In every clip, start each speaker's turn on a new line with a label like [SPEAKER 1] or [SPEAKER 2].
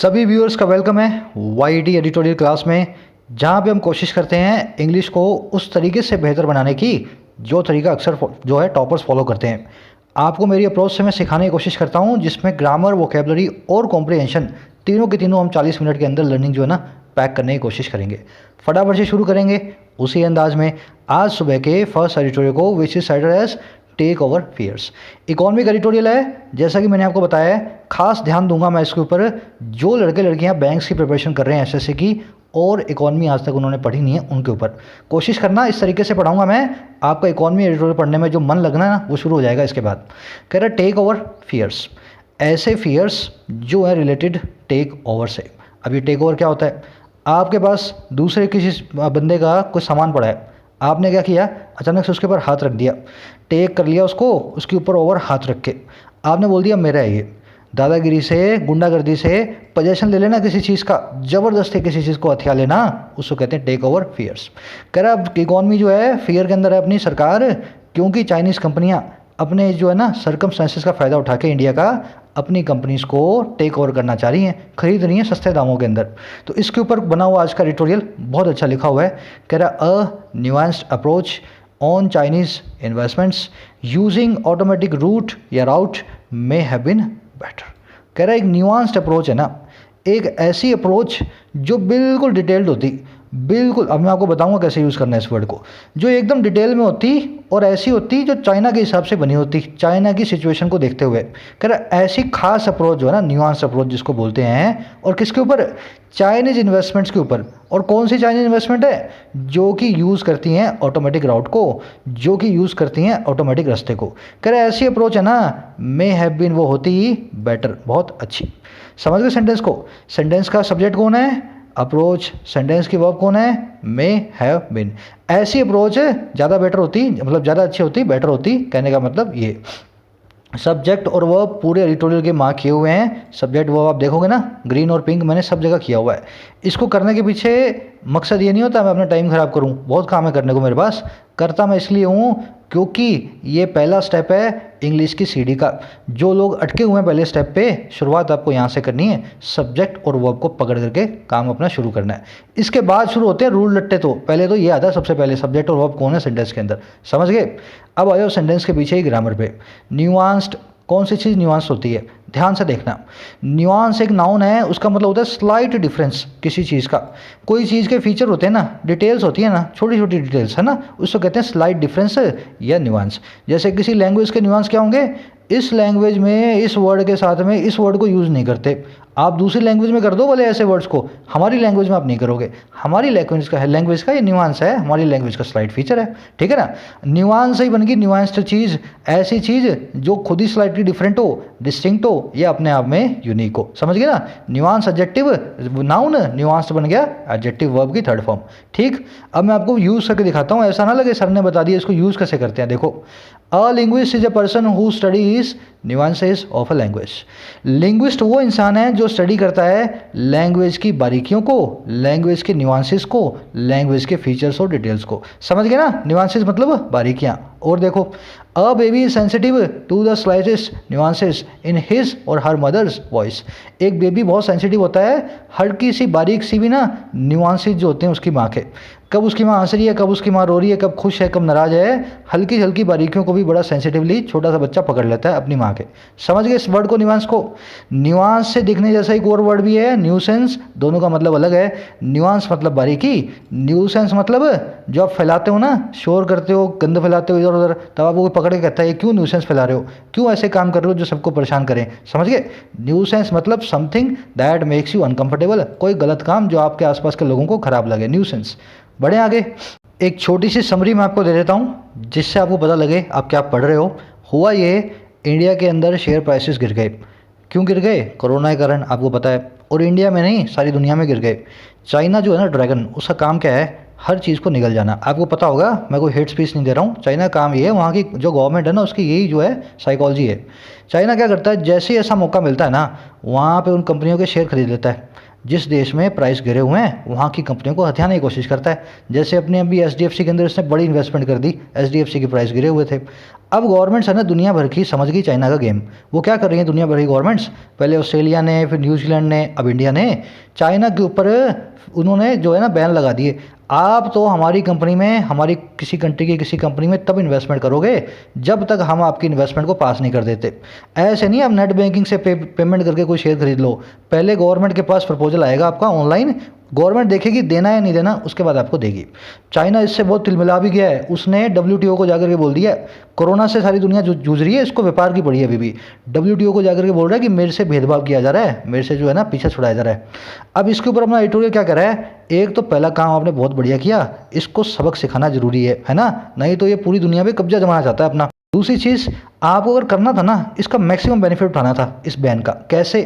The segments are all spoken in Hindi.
[SPEAKER 1] सभी व्यूअर्स का वेलकम है वाईटी एडिटोरियल क्लास में, जहां पे हम कोशिश करते हैं इंग्लिश को उस तरीके से बेहतर बनाने की जो तरीका अक्सर जो है टॉपर्स फॉलो करते हैं। आपको मेरी अप्रोच से मैं सिखाने की कोशिश करता हूं, जिसमें ग्रामर, वोकेबलरी और कॉम्प्रिहेंशन तीनों के तीनों हम 40 मिनट के अंदर लर्निंग जो है ना पैक करने की कोशिश करेंगे। फटाफट से शुरू करेंगे उसी अंदाज में आज सुबह के फर्स्ट एडिटोरियल को, which is titled as take over fears. Economic editorial है, जैसा कि मैंने आपको बताया है। खास ध्यान दूंगा मैं इसके ऊपर जो लड़के लड़कियां बैंक्स की प्रिपरेशन कर रहे हैं, एसएससी की, और इकोनॉमी आज तक उन्होंने पढ़ी नहीं है, उनके ऊपर कोशिश करना। इस तरीके से पढ़ाऊंगा मैं, आपका इकोनॉमी एडिटोरियल पढ़ने में जो मन लगना है ना वो शुरू हो जाएगा। इसके बाद कह रहा टेक ओवर फियर्स, ऐसे फियर्स जो है रिलेटेड टेक ओवर से। अब ये टेक ओवर क्या होता है? आपके पास दूसरे किसी बंदे का कोई सामान पड़ा है, आपने क्या किया, अचानक से उसके ऊपर हाथ रख दिया, टेक कर लिया उसको, उसके ऊपर ओवर हाथ रख के आपने बोल दिया मेरा है ये। दादागिरी से, गुंडागर्दी से पोजेशन ले लेना किसी चीज़ का, ज़बरदस्ती किसी चीज़ को हथिया लेना, उसको कहते हैं टेक ओवर फियर्स। कह रहा अब इकॉनमी जो है फियर के अंदर है अपनी सरकार, क्योंकि चाइनीज़ कंपनियां अपने जो है ना सर्कमस्टेंसेस का फ़ायदा उठा के इंडिया का अपनी कंपनीज़ को टेक ओवर करना चाह रही हैं, खरीद रही हैं सस्ते दामों के अंदर। तो इसके ऊपर बना हुआ आज का एडिटोरियल बहुत अच्छा लिखा हुआ है। कह रहा a nuanced approach on Chinese investments using automatic route या route may have been better. कह रहा है एक न्यूएंस्ड अप्रोच है ना, एक ऐसी अप्रोच जो बिल्कुल डिटेल्ड होती, बिल्कुल, अब मैं आपको बताऊंगा कैसे यूज़ करना है इस वर्ड को, जो एकदम डिटेल में होती और ऐसी होती जो चाइना के हिसाब से बनी होती, चाइना की सिचुएशन को देखते हुए। कह रहा ऐसी खास अप्रोच जो है ना, न्यूएंस अप्रोच जिसको बोलते हैं, और किसके ऊपर? चाइनीज़ इन्वेस्टमेंट्स के ऊपर। और कौन सी चाइनीज़ इन्वेस्टमेंट है? जो कि यूज़ करती हैं ऑटोमेटिक राउट को, जो कि यूज़ करती हैं ऑटोमेटिक रास्ते को। कह रहा ऐसी अप्रोच है ना, मे हैव बीन, वो होती ही बेटर, बहुत अच्छी। समझ गए सेंटेंस को? सेंटेंस का सब्जेक्ट कौन है? अप्रोच। सेंटेंस की वर्ब कौन है? May have been. ऐसी अप्रोच ज़्यादा बेटर होती, मतलब ज़्यादा अच्छी होती, बेटर होती, कहने का मतलब ये। सब्जेक्ट और वर्ब पूरे एडिटोरियल के मार्क किए हुए हैं। सब्जेक्ट वर्ब आप देखोगे ना, ग्रीन और पिंक मैंने सब जगह किया हुआ है। इसको करने के पीछे मकसद ये नहीं होता मैं अपना टाइम ख़राब करूं, बहुत काम है करने को मेरे पास। करता मैं इसलिए हूँ क्योंकि ये पहला स्टेप है इंग्लिश की सीढ़ी का। जो लोग अटके हुए हैं पहले स्टेप पे, शुरुआत आपको यहाँ से करनी है, सब्जेक्ट और वर्ब को पकड़ करके काम अपना शुरू करना है। इसके बाद शुरू होते हैं रूल रट्टे। तो पहले तो ये आता है सबसे पहले, सब्जेक्ट और वर्ब कौन है सेंटेंस के अंदर, समझ गए? अब आ जाओ सेंटेंस के पीछे ही ग्रामर पे। न्यूआंस्ड, कौन सी चीज़ न्यूआंस होती है? ध्यान से देखना। न्यूआंस एक नाउन है, उसका मतलब होता है स्लाइट डिफरेंस किसी चीज़ का। कोई चीज़ के फीचर होते हैं ना, डिटेल्स होती है ना, छोटी छोटी डिटेल्स है ना, उसको कहते हैं स्लाइट डिफरेंस या न्यूआंस। जैसे किसी लैंग्वेज के न्यूआंस क्या होंगे? इस लैंग्वेज में इस वर्ड के साथ में इस वर्ड को यूज़ नहीं करते, आप दूसरी लैंग्वेज में कर दो भले ऐसे वर्ड्स को, हमारी लैंग्वेज में आप नहीं करोगे। हमारी लैंग्वेज का ये न्यूआंस है, हमारी लैंग्वेज का स्लाइट फीचर है, ठीक है ना। न्यूआंस ही बन गई न्यूआंस्ड चीज़, ऐसी चीज़ जो खुद ही स्लाइटली डिफरेंट हो, डिस्टिंक्ट हो, या अपने आप में यूनिक हो, समझ गए ना। न्यूआंस एडजेक्टिव नाउन, न्यूआंस बन गया एडजेक्टिव वर्ब की थर्ड फॉर्म। ठीक, अब मैं आपको यूज़ करके दिखाता हूँ, ऐसा ना लगे सर ने बता दिया, इसको यूज़ कैसे करते हैं। देखो, अ linguist is a person who studies nuances of a language. Linguist वो इंसान है जो स्टडी करता है लैंग्वेज की बारीकियों को, लैंग्वेज के न्यूआंसेस को, लैंग्वेज के फीचर्स और डिटेल्स को। समझ गए ना, न्यूआंसेस मतलब बारीकियां। और देखो, a baby is sensitive to the slightest nuances in his or her mother's voice. एक बेबी बहुत सेंसिटिव होता है हर किसी बारीक सी भी ना न्यूआंसेस जो होते हैं उसकी माँ के। कब उसकी माँ हंस रही है, कब उसकी माँ रो रही है, कब खुश है, कब नाराज है, हल्की हल्की बारीकियों को भी बड़ा सेंसिटिवली छोटा सा बच्चा पकड़ लेता है अपनी माँ के। समझ गए इस वर्ड को, न्यूआंस को? न्यूआंस से दिखने जैसा एक और वर्ड भी है, न्यूसेंस। दोनों का मतलब अलग है। न्यूआंस मतलब बारीकी, न्यूसेंस मतलब जो आप फैलाते हो ना, शोर करते हो, गंद फैलाते हो इधर उधर, तब आपको कोई पकड़ के कहता है क्यों न्यूसेंस फैला रहे हो, क्यों ऐसे काम कर रहे हो जो सबको परेशान करें। समझ गए? न्यूसेंस मतलब something that makes you uncomfortable, कोई गलत काम जो आपके आसपास के लोगों को खराब लगे, न्यूसेंस। बढ़े आगे, एक छोटी सी समरी मैं आपको दे देता हूँ जिससे आपको पता लगे आप क्या पढ़ रहे हो। हुआ ये, इंडिया के अंदर शेयर प्राइसेस गिर गए। क्यों गिर गए? कोरोना के कारण, आपको पता है। और इंडिया में नहीं, सारी दुनिया में गिर गए। चाइना जो है ना ड्रैगन, उसका काम क्या है? हर चीज़ को निगल जाना। आपको पता होगा, मैं कोई हेट स्पीच नहीं दे रहा हूँ, चाइना का काम ये है, वहाँ की जो गवर्नमेंट है ना उसकी यही जो है साइकोलॉजी है। चाइना क्या करता है, जैसे ही ऐसा मौका मिलता है ना, वहाँ पे उन कंपनियों के शेयर खरीद लेता है। जिस देश में प्राइस गिरे हुए हैं वहाँ की कंपनियों को हथियाने की कोशिश करता है। जैसे अपने अभी एचडीएफसी के अंदर इसने बड़ी इन्वेस्टमेंट कर दी, एचडीएफसी की प्राइस गिरे हुए थे। अब गवर्नमेंट्स है ना दुनिया भर की समझ गई चाइना का गेम। वो क्या कर रही है दुनिया भर की गवर्नमेंट्स, पहले ऑस्ट्रेलिया ने, फिर न्यूजीलैंड ने, अब इंडिया ने चाइना के ऊपर उन्होंने जो है ना बैन लगा दिए। आप तो हमारी कंपनी में, हमारी किसी कंट्री की किसी कंपनी में तब इन्वेस्टमेंट करोगे जब तक हम आपकी इन्वेस्टमेंट को पास नहीं कर देते। ऐसे नहीं आप नेट बैंकिंग से पेमेंट करके कोई शेयर खरीद लो, पहले गवर्नमेंट के पास प्रपोजल आएगा आपका ऑनलाइन, गवर्नमेंट देखेगी देना है नहीं देना, उसके बाद आपको देगी। चाइना इससे बहुत तिलमिला भी गया है, उसने डब्ल्यूटीओ को जाकर के बोल दिया, कोरोना से सारी दुनिया जूझ रही है, इसको व्यापार की पड़ी है अभी भी। डब्ल्यूटीओ को जाकर के बोल रहा है कि मेरे से भेदभाव किया जा रहा है, मेरे से जो है ना पीछे छुड़ाया जा रहा है। अब इसके ऊपर अपना एडिटोरियल क्या कर रहा है, एक तो पहला काम आपने बहुत बढ़िया किया, इसको सबक सिखाना जरूरी है ना, नहीं तो ये पूरी दुनिया पे कब्जा जमाना चाहता है अपना। दूसरी चीज़ आपको अगर करना था ना, इसका मैक्सिमम बेनिफिट उठाना था इस बैन का। कैसे?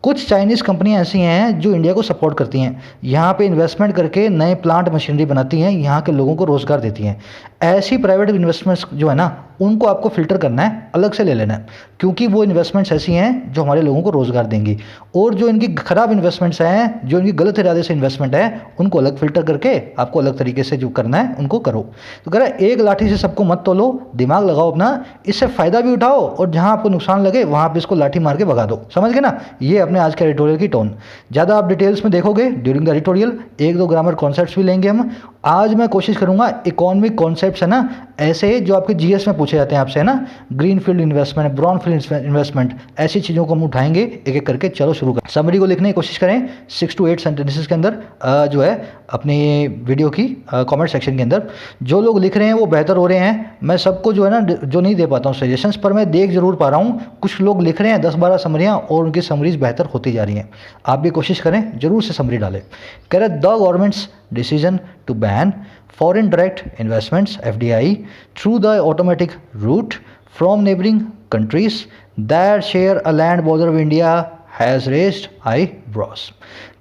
[SPEAKER 1] कुछ चाइनीज़ कंपनियां ऐसी हैं जो इंडिया को सपोर्ट करती हैं, यहाँ पे इन्वेस्टमेंट करके नए प्लांट मशीनरी बनाती हैं, यहाँ के लोगों को रोज़गार देती हैं। ऐसी प्राइवेट इन्वेस्टमेंट्स जो है ना उनको आपको फ़िल्टर करना है, अलग से ले लेना है, क्योंकि वो इन्वेस्टमेंट्स ऐसी हैं जो हमारे लोगों को रोज़गार देंगी। और जो इनकी ख़राब इन्वेस्टमेंट्स हैं, जो इनकी गलत इरादे से इन्वेस्टमेंट है, उनको अलग फ़िल्टर करके आपको अलग तरीके से जो करना है उनको करो। तो कह रहा है एक लाठी से सबको मत तोलो, दिमाग लगाओ अपना, इससे फ़ायदा भी उठाओ और जहाँ आपको नुकसान लगे वहाँ पे इसको लाठी मार के भगा दो। समझ गए ना? ये अपने आज के एडिटोरियल की टोन। ज़्यादा आप डिटेल्स में देखोगे ड्यूरिंग द एडिटोरियल, एक दो ग्रामर कॉन्सेप्ट्स भी लेंगे हम। आज मैं कोशिश करूंगा इकोनॉमिक कॉन्सेप्ट्स है ना, ऐसे जो आपके जीएस में पूछे जाते हैं आपसे है ना, green field investment, brown field investment, ऐसी चीज़ों को हम उठाएंगे एक एक करके। चलो शुरू करें। समरी को लिखने की कोशिश करें 6 to 8 सेंटेंसेस के अंदर, जो है अपनी वीडियो की कमेंट सेक्शन के अंदर। जो लोग लिख रहे हैं वो बेहतर हो रहे हैं। मैं सबको जो है ना जो नहीं दे पाता हूँ सजेशंस, पर मैं देख जरूर पा रहा हूँ, कुछ लोग लिख रहे हैं 10-12 समरियाँ और उनकी समरीज बेहतर होती जा रही हैं। आप भी कोशिश करें, जरूर से समरी डालें। कह रहे the governments decision to ban foreign direct investments FDI through the automatic route from neighboring countries that share a land border of India has raised eyebrows।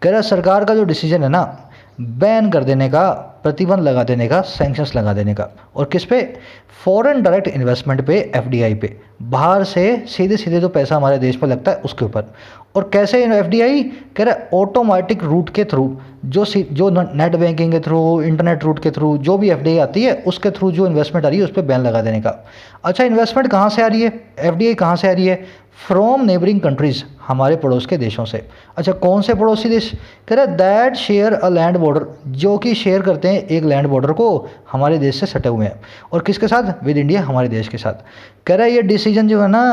[SPEAKER 1] कह रहा सरकार का जो डिसीजन है ना बैन कर देने का, प्रतिबंध लगा देने का, सैंक्शंस लगा देने का, और किस पे? फॉरेन डायरेक्ट इन्वेस्टमेंट पे, एफडीआई पे, बाहर से सीधे सीधे जो पैसा हमारे देश में लगता है उसके ऊपर। और कैसे एफडीआई? कह रहा है ऑटोमेटिक रूट के थ्रू, जो नेट बैंकिंग के थ्रू, इंटरनेट रूट के थ्रू, जो भी एफडीआई आती है उसके थ्रू जो इन्वेस्टमेंट आ रही है उस पर बैन लगा देने का। अच्छा, इन्वेस्टमेंट कहाँ से आ रही है, एफडीआई कहाँ से आ रही है? फ्रॉम नेबरिंग कंट्रीज़, हमारे पड़ोस के देशों से। अच्छा, कौन से पड़ोसी देश? कह रहा है that share a land border, जो कि शेयर करते हैं एक लैंड बॉर्डर को हमारे देश से सटे हुए हैं। और किसके साथ? विद इंडिया, हमारे देश के साथ। कह रहा है ये डिसीजन जो है ना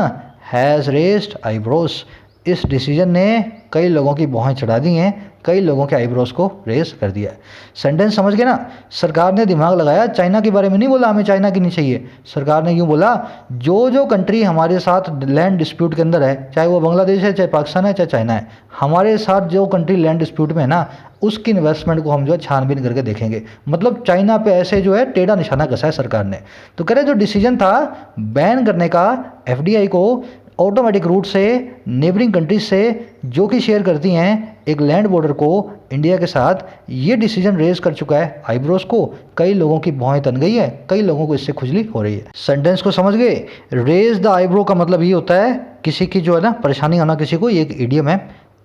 [SPEAKER 1] हैज़ रेज्ड आईब्रोज, इस डिसीजन ने कई लोगों की भौहें चढ़ा दी हैं, कई लोगों के आईब्रोज को रेस कर दिया है। सेंटेंस समझ गए ना? सरकार ने दिमाग लगाया, चाइना के बारे में नहीं बोला हमें चाइना की नहीं चाहिए। सरकार ने यूँ बोला जो जो कंट्री हमारे साथ लैंड डिस्प्यूट के अंदर है, चाहे वो बांग्लादेश है, चाहे पाकिस्तान है, चाहे चाइना है, हमारे साथ जो कंट्री लैंड डिस्प्यूट में है ना उसकी इन्वेस्टमेंट को हम जो है छानबीन करके देखेंगे। मतलब चाइना पे ऐसे जो है टेढ़ा निशाना कसा है सरकार ने। तो कह रहे जो डिसीजन था बैन करने का एफडीआई को ऑटोमेटिक रूट से नेबरिंग कंट्रीज से जो कि शेयर करती हैं एक लैंड बॉर्डर को इंडिया के साथ, ये डिसीजन रेज कर चुका है आईब्रोज को। कई लोगों की भौहें तन गई है, कई लोगों को इससे खुजली हो रही है। सेंटेंस को समझ गए? रेज द आईब्रो का मतलब ये होता है किसी की जो है ना परेशानी आना किसी को, ये एक इडियम है।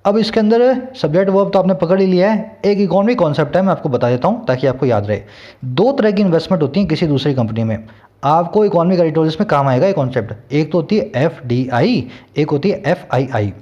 [SPEAKER 1] अब इसके अंदर सब्जेक्ट वर्ब तो आपने पकड़ ही लिया है, एक इकोनॉमिक कॉन्सेप्ट है, मैं आपको बता देता हूँ ताकि आपको याद रहे। दो तरह की इन्वेस्टमेंट होती है किसी दूसरी कंपनी में, आपको इकोनॉमिक एडिटोरियल्स में काम आएगा ये कॉन्सेप्ट। एक तो होती है एफडीआई, एक होती है एफआईआई।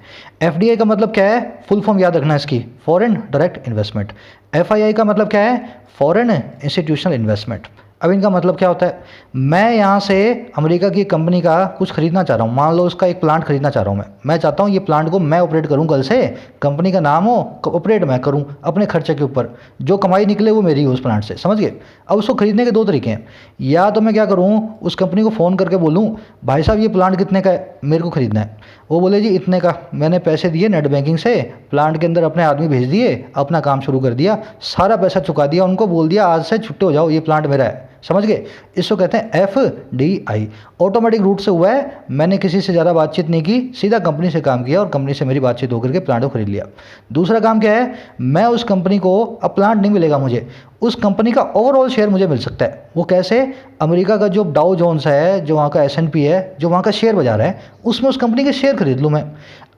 [SPEAKER 1] एफडीआई का मतलब क्या है? फुल फॉर्म याद रखना है इसकी, फॉरेन डायरेक्ट इन्वेस्टमेंट। एफआईआई का मतलब क्या है? Foreign institutional investment. अब इनका मतलब क्या होता है? मैं यहाँ से अमेरिका की कंपनी का कुछ खरीदना चाह रहा हूँ, मान लो उसका एक प्लांट खरीदना चाह रहा हूँ मैं चाहता हूँ ये प्लांट को मैं ऑपरेट करूँ, कल से कंपनी का नाम हो, ऑपरेट मैं करूँ अपने खर्चे के ऊपर, जो कमाई निकले वो मेरी हो उस प्लांट से। समझ गए? अब उसको खरीदने के दो तरीके हैं, या तो मैं क्या करूँ उस कंपनी को फ़ोन करके बोलूँ भाई साहब ये प्लांट कितने का है, मेरे को खरीदना है। वो बोले जी इतने का, मैंने पैसे दिए नेट बैंकिंग से, प्लांट के अंदर अपने आदमी भेज दिए, अपना काम शुरू कर दिया, सारा पैसा चुका दिया, उनको बोल दिया आज से छुट्टे हो जाओ, ये प्लांट मेरा है। समझ गए? इसको कहते हैं एफडीआई, ऑटोमेटिक रूट से हुआ है, मैंने किसी से ज़्यादा बातचीत नहीं की, सीधा कंपनी से काम किया और कंपनी से मेरी बातचीत होकर के प्लांट को खरीद लिया। दूसरा काम क्या है? मैं उस कंपनी को, अब प्लांट नहीं मिलेगा मुझे, उस कंपनी का ओवरऑल शेयर मुझे मिल सकता है। वो कैसे? अमेरिका का जो डाउ जोन्स है, जो वहाँ का S&P है, जो वहाँ का शेयर बाजार है, उसमें उस कंपनी के शेयर खरीद लूँ मैं।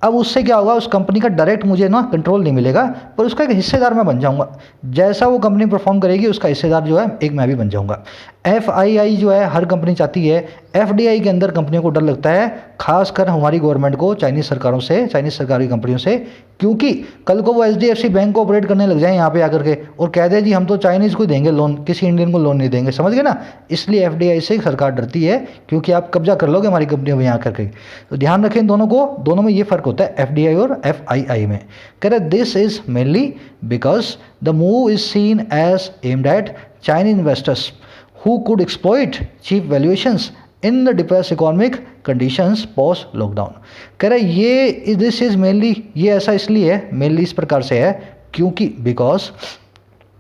[SPEAKER 1] अब उससे क्या होगा, उस कंपनी का डायरेक्ट मुझे ना कंट्रोल नहीं मिलेगा, पर उसका एक हिस्सेदार मैं बन जाऊंगा। जैसा वो कंपनी परफॉर्म करेगी उसका हिस्सेदार जो है एक मैं भी बन जाऊंगा। FII जो है हर कंपनी चाहती है। FDI के अंदर कंपनियों को डर लगता है, खासकर हमारी गवर्नमेंट को चाइनीज़ सरकारों से, चाइनीज़ सरकारी कंपनियों से, क्योंकि कल को वो HDFC बैंक को ऑपरेट करने लग जाए यहाँ पे आकर के और कह दे जी हम तो चाइनीज़ को देंगे लोन, किसी इंडियन को लोन नहीं देंगे, समझ गए ना। इसलिए FDI से सरकार डरती है, क्योंकि आप कब्जा कर लोगे हमारी कंपनियों में यहाँ करके। तो ध्यान रखें दोनों को, दोनों में ये फ़र्क होता है FDI और FII में। कह रहे this is mainly because the move is seen as aimed at Chinese investors who could exploit cheap valuations in the depressed economic conditions post lockdown। कह रहे ये दिस इज मेनली, ये ऐसा इसलिए है, मेनली इस प्रकार से है क्योंकि बिकॉज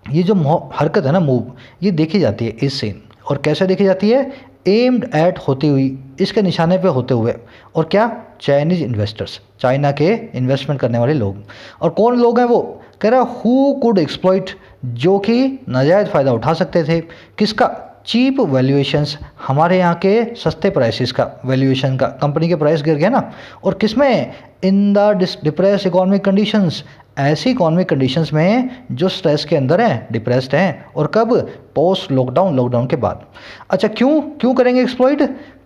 [SPEAKER 1] ये जो हरकत है ना, मूव, ये देखी जाती है इस सीन, और कैसे देखी जाती है, एम्ड एट होती हुई, इसके निशाने पे होते हुए, और क्या, चाइनीज इन्वेस्टर्स, चाइना के इन्वेस्टमेंट करने वाले लोग। और कौन लोग हैं वो, कह रहा हु कुड एक्सप्लॉइट, जो कि नाजायज़ फ़ायदा उठा सकते थे, किसका, चीप वैल्यूएशंस, हमारे यहाँ के सस्ते प्राइसेस का, वैल्यूएशन का, कंपनी के प्राइस गिर गया ना, और किस में, in the depress economic conditions, ऐसी इकोनॉमिक कंडीशंस में जो स्ट्रेस के अंदर हैं, डिप्रेस्ड हैं, और कब, पोस्ट लॉकडाउन, लॉकडाउन के बाद। अच्छा क्यों करेंगे exploit,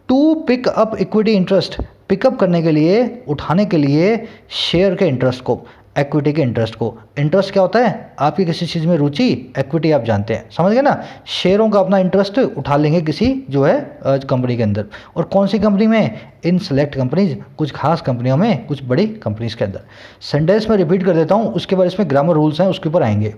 [SPEAKER 1] to pick up equity interest, pick up करने के लिए, उठाने के लिए शेयर के इंटरेस्ट को, इक्विटी के इंटरेस्ट को। इंटरेस्ट क्या होता है, आपकी किसी चीज़ में रुचि, इक्विटी आप जानते हैं, समझ गए ना, शेयरों का अपना इंटरेस्ट उठा लेंगे किसी जो है कंपनी के अंदर, और कौन सी कंपनी में, इन सेलेक्ट कंपनीज, कुछ खास कंपनियों में, कुछ बड़ी कंपनीज के अंदर। सेंटेंस में रिपीट कर देता हूँ, उसके बाद इसमें ग्रामर रूल्स हैं, उसके ऊपर आएंगे।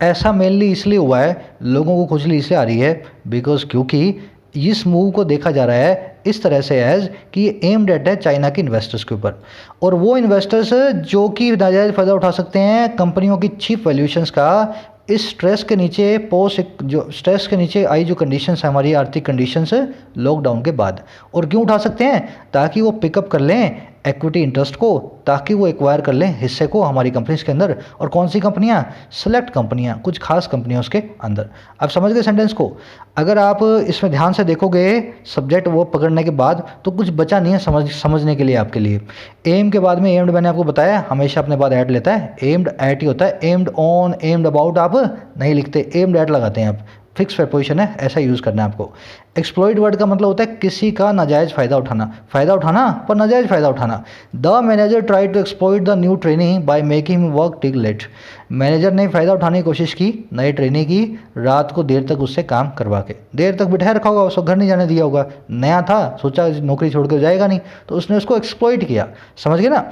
[SPEAKER 1] ऐसा मेनली इसलिए हुआ है, लोगों को खुजली इसलिए आ रही है, बिकॉज क्योंकि इस मूव को देखा जा रहा है इस तरह से एज कि ये एम्ड एट है चाइना के इन्वेस्टर्स के ऊपर, और वो इन्वेस्टर्स जो कि नाजायज़ फ़ायदा उठा सकते हैं कंपनियों की चीप वैल्यूएशंस का, इस स्ट्रेस के नीचे, पोस्ट जो स्ट्रेस के नीचे आई जो कंडीशंस है हमारी आर्थिक कंडीशंस लॉकडाउन के बाद। और क्यों उठा सकते हैं, ताकि वो पिकअप कर लें इक्विटी इंटरेस्ट को, ताकि वो एक्वायर कर लें हिस्से को हमारी कंपनीज के अंदर। और कौन सी कंपनियां, सेलेक्ट कंपनियां, कुछ खास कंपनियों के अंदर। अब समझ गए सेंटेंस को। अगर आप इसमें ध्यान से देखोगे सब्जेक्ट वो पकड़ने के बाद, तो कुछ बचा नहीं है समझने के लिए आपके लिए। एम के बाद में एम्ड मैंने आपको बताया हमेशा अपने बाद ऐड लेता है, एम्ड एट ही होता है, एम्ड ऑन, एम्ड अबाउट आप नहीं लिखते, एम्ड एट लगाते हैं आप, फिक्स प्रपोजिशन है, ऐसा यूज़ करना है आपको। एक्सप्लॉइट वर्ड का मतलब होता है किसी का नाजायज़ फ़ायदा उठाना, फ़ायदा उठाना पर नाजायज़ फ़ायदा उठाना। The manager try to exploit the new training by making work till late. Manager ने फ़ायदा उठाने की कोशिश की नए ट्रेनिंग की, रात को देर तक उससे काम करवा के, देर तक बिठाए रखा होगा, उसको घर नहीं जाने दिया होगा, नया था, सोचा नौकरी छोड़ कर जाएगा नहीं, तो उसने उसको एक्सप्लॉइट किया, समझ गए ना।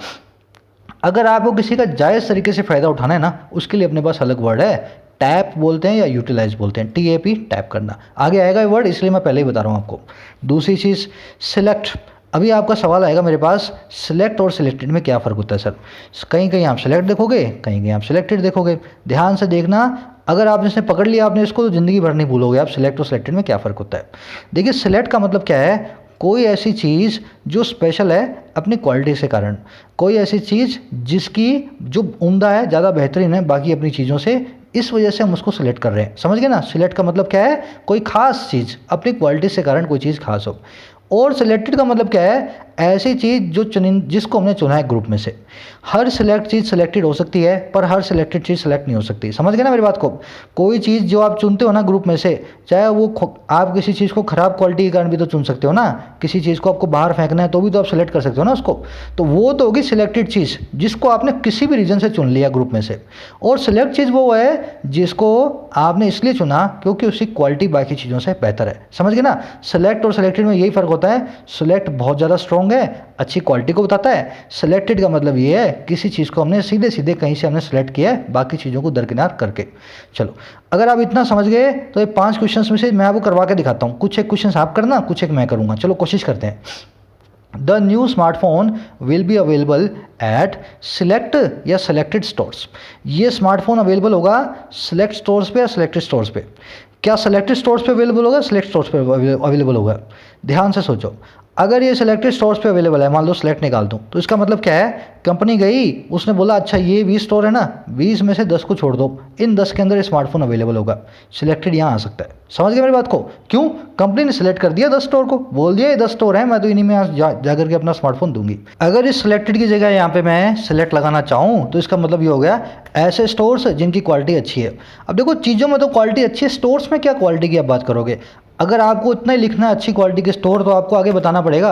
[SPEAKER 1] अगर आपको किसी का जायज़ तरीके से फ़ायदा उठाना है ना, उसके लिए अपने पास अलग वर्ड है, टैप बोलते हैं या यूटिलाइज बोलते हैं, TAP, टैप करना। आगे आएगा ये वर्ड, इसलिए मैं पहले ही बता रहा हूँ आपको। दूसरी चीज़ सिलेक्ट। अभी आपका सवाल आएगा मेरे पास, सिलेक्ट और सिलेक्टेड में क्या फ़र्क होता है सर। कहीं कहीं आप सिलेक्ट देखोगे, कहीं कहीं आप सिलेक्टेड देखोगे। ध्यान से देखना, अगर आपने इसे पकड़ लिया आपने इसको, तो ज़िंदगी भर नहीं भूलोगे आप सिलेक्ट और सिलेक्टेड में क्या फ़र्क होता है। देखिए सिलेक्ट का मतलब क्या है, कोई ऐसी चीज़ जो स्पेशल है अपनी क्वालिटी से कारण, कोई ऐसी चीज़ जिसकी जो उम्दा है, ज़्यादा बेहतरीन है बाकी अपनी चीज़ों से, इस वजह से हम उसको सिलेक्ट कर रहे हैं, समझ गए ना। सिलेक्ट का मतलब क्या है, कोई खास चीज़ अपनी क्वालिटी से कारण कोई चीज़ खास हो। और सिलेक्टेड का मतलब क्या है, ऐसी चीज़ जो जिसको हमने चुना है ग्रुप में से। हर सिलेक्ट चीज़ सिलेक्टेड हो सकती है, पर हर सिलेक्टेड चीज़ सिलेक्ट नहीं हो सकती, समझ गए ना मेरी बात को। कोई चीज़ जो आप चुनते हो ना ग्रुप में से, चाहे वो आप किसी चीज़ को ख़राब क्वालिटी के कारण भी तो चुन सकते हो ना, किसी चीज़ को आपको बाहर फेंकना है तो भी तो आप सिलेक्ट कर सकते हो ना उसको, तो वो तो होगी सिलेक्टेड चीज़ जिसको आपने किसी भी रीज़न से चुन लिया ग्रुप में से। और सिलेक्ट चीज़ वो है जिसको आपने इसलिए चुना क्योंकि उसकी क्वालिटी बाकी चीज़ों से बेहतर है, समझ गए ना। सिलेक्ट और सिलेक्टेड में यही फ़र्क होता है, सिलेक्ट बहुत ज़्यादा स्ट्रॉन्ग है, अच्छी क्वालिटी को बताता है। सिलेक्टेड का मतलब ये है किसी चीज़ को हमने सीधे सीधे कहीं से हमने सेलेक्ट किया है बाकी चीज़ों को दरकिनार करके। चलो अगर आप इतना समझ गए तो ये 5 क्वेश्चंस में से मैं आपको करवा के दिखाता हूँ, कुछ एक क्वेश्चंस आप करना, कुछ एक मैं करूँगा। चलो कोशिश करते हैं। The new smartphone will be available at select या सेलेक्टेड स्टोर्स। ये स्मार्टफोन अवेलेबल होगा सिलेक्ट स्टोर्स पे या सिलेक्टेड स्टोर्स पे। क्या सिलेक्टेड स्टोर्स पे अवेलेबल होगा, सिलेक्ट स्टोर्स पे अवेलेबल होगा? ध्यान से सोचो। अगर ये सिलेक्टेड स्टोर्स पे अवेलेबल है, मान लो सेलेक्ट निकाल दूँ, तो इसका मतलब क्या है, कंपनी गई, उसने बोला अच्छा ये 20 स्टोर है ना, 20 में से 10 को छोड़ दो, इन 10 के अंदर स्मार्टफोन अवेलेबल होगा, सिलेक्टेड यहाँ आ सकता है। समझ गए मेरी बात को? क्यों? कंपनी ने सिलेक्ट कर दिया 10 स्टोर को, बोल दिया ये 10 स्टोर है, मैं तो इन्हीं में जा करके अपना स्मार्टफोन दूंगी। अगर इस सिलेक्टेड की जगह यहाँ पे मैं सिलेक्ट लगाना चाहूँ तो इसका मतलब ये हो गया ऐसे स्टोर्स जिनकी क्वालिटी अच्छी है। अब देखो चीज़ों में तो क्वालिटी अच्छी है, स्टोर्स में क्या क्वालिटी की आप बात करोगे? अगर आपको इतना ही लिखना है अच्छी क्वालिटी के स्टोर, तो आपको आगे बताना पड़ेगा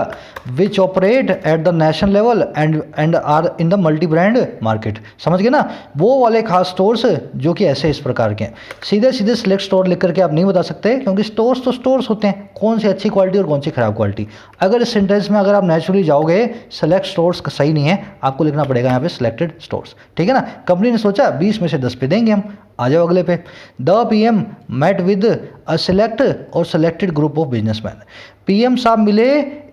[SPEAKER 1] which operate at the national level and are in the multi brand market. समझ गए ना? वो वाले खास स्टोर्स जो कि ऐसे इस प्रकार के हैं। सीधे सीधे सिलेक्ट स्टोर लिख करके आप नहीं बता सकते, क्योंकि स्टोर्स तो स्टोर्स होते हैं, कौन सी अच्छी क्वालिटी और कौन सी खराब क्वालिटी। अगर इस सेंटेंस में अगर आप नेचुरली जाओगे, सेलेक्ट स्टोर्स सही नहीं है, आपको लिखना पड़ेगा यहाँ पे सिलेक्टेड स्टोर्स। ठीक है ना? कंपनी ने सोचा 20 में से 10 पे देंगे हम। आ जाओ अगले पे। The PM met with a select और selected group of businessmen. PM साहब मिले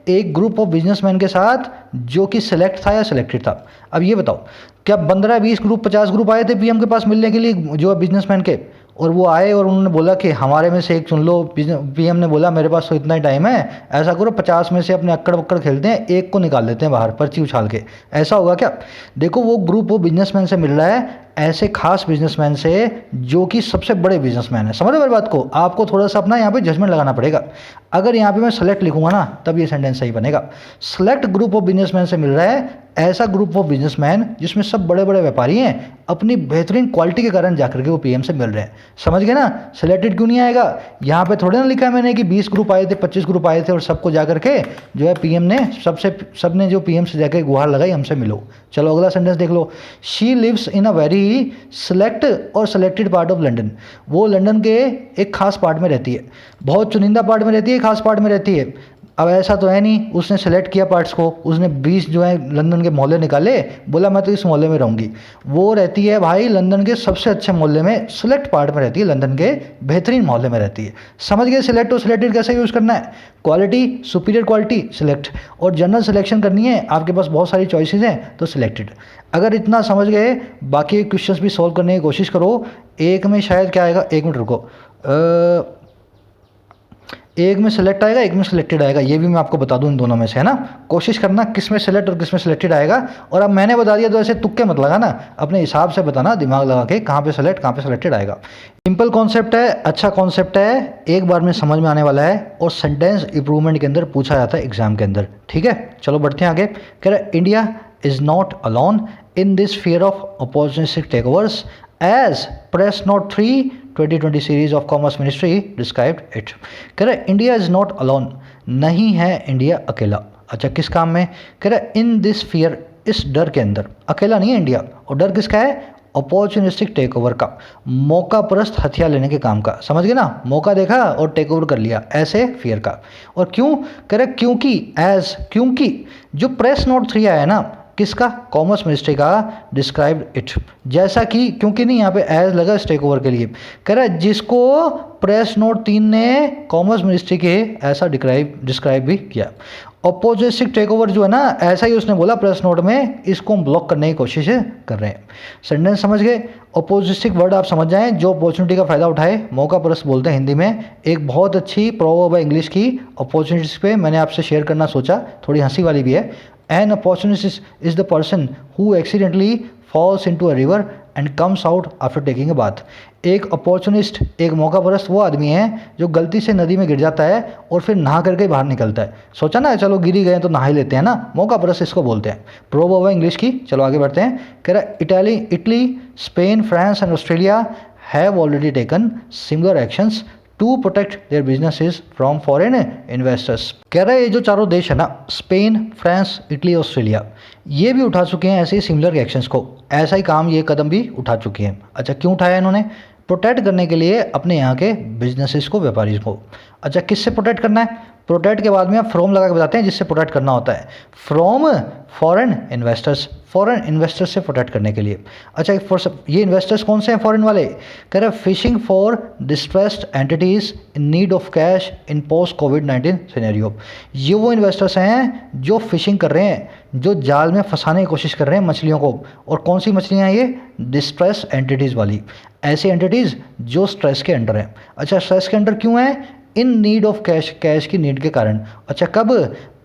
[SPEAKER 1] एक ग्रुप ऑफ बिजनेसमैन के साथ जो कि सिलेक्ट था या सिलेक्टेड था। अब ये बताओ, क्या 15-20 ग्रुप 50 ग्रुप आए थे पीएम के पास मिलने के लिए, जो है बिजनेसमैन के, और वो आए और उन्होंने बोला कि हमारे में से एक चुन लो। पीएम ने बोला मेरे पास तो इतना ही टाइम है, ऐसा करो 50 में से अपने अक्कड़ बक्कड़ खेलते हैं, एक को निकाल देते हैं बाहर पर्ची उछाल के। ऐसा होगा क्या? देखो वो ग्रुप वो बिजनेसमैन से मिल रहा है, ऐसे खास बिजनेसमैन से जो कि सबसे बड़े बिजनेसमैन है। समझ रहे मेरी बात को? आपको थोड़ा सा अपना यहाँ पे जजमेंट लगाना पड़ेगा। अगर यहाँ पे मैं सेलेक्ट लिखूंगा ना, तब ये सेंटेंस सही बनेगा। सेलेक्ट ग्रुप ऑफ बिजनेसमैन से मिल रहा है ऐसा ग्रुप ऑफ बिजनेसमैन जिसमें सब बड़े बड़े व्यापारी हैं, अपनी बेहतरीन क्वालिटी के कारण जाकर के वो पीएम से मिल रहे हैं। समझ गए ना? सिलेक्टेड क्यों नहीं आएगा? यहाँ पे थोड़े ना लिखा है मैंने कि 20 ग्रुप आए थे, 25 ग्रुप आए थे और सबको जाकर के जो है पीएम ने सबने जो पीएम से जाकर गुहार लगाई हमसे मिलो। चलो अगला सेंटेंस देख लो। She lives in a very select और सेलेक्टेड पार्ट ऑफ लंडन। वो लंदन के एक खास पार्ट में रहती है, बहुत चुनिंदा पार्ट में रहती है, खास पार्ट में रहती है। अब ऐसा तो है नहीं उसने सेलेक्ट किया पार्ट्स को, उसने 20 जो है लंदन के मोहल्ले निकाले, बोला मैं तो इस मोहल्ले में रहूँगी। वो रहती है भाई लंदन के सबसे अच्छे मोहल्ले में, सिलेक्ट पार्ट में रहती है, लंदन के बेहतरीन मोहल्ले में रहती है। समझ गए सिलेक्ट और सिलेक्टेड कैसे यूज़ करना है? क्वालिटी, सुपीरियर क्वालिटी सिलेक्ट, और जनरल सिलेक्शन करनी है, आपके पास बहुत सारी चॉइसेस हैं तो सिलेक्टेड। अगर इतना समझ गए, बाकी क्वेश्चंस भी सॉल्व करने की कोशिश करो। एक में शायद क्या आएगा, एक मिनट रुको, एक में सिलेक्ट आएगा, एक में सिलेक्टेड आएगा, ये भी मैं आपको बता दूं इन दोनों में से, है ना? कोशिश करना किस में सिलेक्ट और किस में सिलेक्टेड आएगा। और अब मैंने बता दिया तो ऐसे तुक्के मत लगाना, अपने हिसाब से बताना, दिमाग लगा के कहाँ पे सिलेक्ट कहाँ पे सिलेक्टेड आएगा। सिंपल कॉन्सेप्ट है, अच्छा कॉन्सेप्ट है, एक बार में समझ में आने वाला है, और सेंटेंस इंप्रूवमेंट के अंदर पूछा जाता है एग्जाम के अंदर। ठीक है, चलो बढ़ते हैं आगे। कह रहा है India is not alone in this fear of opportunistic takeovers as press note 3 2020 series of commerce ministry described it. कह रहा है इंडिया इज नॉट अलोन, नहीं है इंडिया अकेला। अच्छा किस काम में? कह रहा है इन दिस फियर, इस डर के अंदर, अकेला नहीं है इंडिया। और डर किसका है? अपॉर्चुनिस्टिक टेक ओवर का, मौका परस्त हथियार लेने के काम का। समझ गए ना? मौका देखा और टेक ओवर कर लिया, ऐसे फियर का। और क्यों? कह रहा है क्योंकि जो प्रेस नोट 3 आया है ना, किसका? कॉमर्स मिनिस्ट्री का, डिस्क्राइब इट। जैसा कि, क्योंकि नहीं, यहाँ पे एज लगा टेक ओवर के लिए। कह रहा है जिसको प्रेस नोट 3 ने कॉमर्स मिनिस्ट्री के ऐसा डिस्क्राइब भी किया। अपोजिस्टिक टेक ओवर जो है ना, ऐसा ही उसने बोला प्रेस नोट में, इसको हम ब्लॉक करने की कोशिश कर रहे हैं। सेंटेंस समझ गए? अपोजिस्टिक वर्ड आप समझ जाएं, जो अपॉर्चुनिटी का फायदा उठाए, मौका परस्त बोलते हैं हिंदी में। एक बहुत अच्छी प्रोवर्ब है इंग्लिश की अपॉर्चुनिटीज पे, मैंने आपसे शेयर करना सोचा, थोड़ी हंसी वाली भी है। An opportunist is the person who accidentally falls into a river and comes out after taking a bath. एक अपॉर्चुनिस्ट, एक मौका परस्त वो आदमी है जो गलती से नदी में गिर जाता है और फिर नहा करके बाहर निकलता है। सोचा ना, चलो गिरी गए तो नहा ही लेते हैं ना, मौका परस्त इसको बोलते हैं। प्रोवर्ब है इंग्लिश की। चलो आगे बढ़ते हैं। कह रहा है Italy, Spain, France and Australia have already taken similar actions to protect their businesses from foreign investors. कह रहा है ये जो चारों देश है ना, स्पेन, फ्रांस, इटली, ऑस्ट्रेलिया, ये भी उठा चुके हैं ऐसे ही सिमिलर एक्शंस को, ऐसा ही काम, ये कदम भी उठा चुके हैं। अच्छा क्यों उठाया इन्होंने? प्रोटेक्ट करने के लिए अपने यहाँ के बिजनेसेस को, व्यापारी को। अच्छा किससे प्रोटेक्ट करना है? प्रोटेक्ट के बाद में आप फ्रॉम लगा के बताते हैं जिससे प्रोटेक्ट करना होता है। From foreign investors, foreign investors से प्रोटेक्ट करने के लिए। अच्छा ये इन्वेस्टर्स कौन से हैं फॉरेन वाले? कह रहे हैं fishing for distressed entities in need of cash in post covid scenario. ये वो इन्वेस्टर्स हैं जो फिशिंग कर रहे हैं, जो जाल में फंसाने की कोशिश कर रहे हैं मछलियों को। और कौन सी मछलियाँ ये? डिस्ट्रेस एंटिटीज़ वाली, ऐसी एंटिटीज़ जो स्ट्रेस के अंडर हैं। अच्छा स्ट्रेस के अंडर क्यों है? In need of cash, cash की नीड के कारण। अच्छा कब?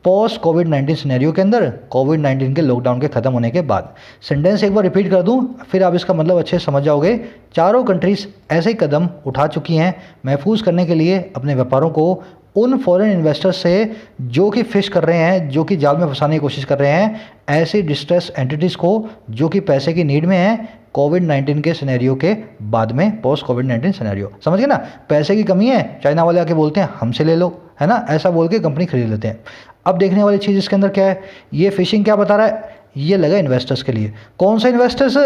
[SPEAKER 1] पोस्ट कोविड-19 सिनेरियो के अंदर, कोविड-19 के लॉकडाउन के ख़त्म होने के बाद। सेंटेंस एक बार रिपीट कर दूं, फिर आप इसका मतलब अच्छे से समझ जाओगे। चारों कंट्रीज़ ऐसे ही कदम उठा चुकी हैं महफूज करने के लिए अपने व्यापारों को उन फॉरेन इन्वेस्टर्स से जो कि फिश कर रहे हैं, जो कि जाल में फंसाने की कोशिश कर रहे हैं ऐसी डिस्ट्रेस एंटिटीज़ को जो कि पैसे की नीड में हैं कोविड-19 के सिनेरियो के बाद में, पोस्ट कोविड-19 सिनेरियो। समझ गए ना, पैसे की कमी है, चाइना वाले आके बोलते हैं हमसे ले लो, है ना, ऐसा बोल के कंपनी खरीद लेते हैं। अब देखने वाली चीज़ इसके अंदर क्या है, ये फिशिंग क्या बता रहा है, ये लगा इन्वेस्टर्स के लिए। कौन से इन्वेस्टर्स,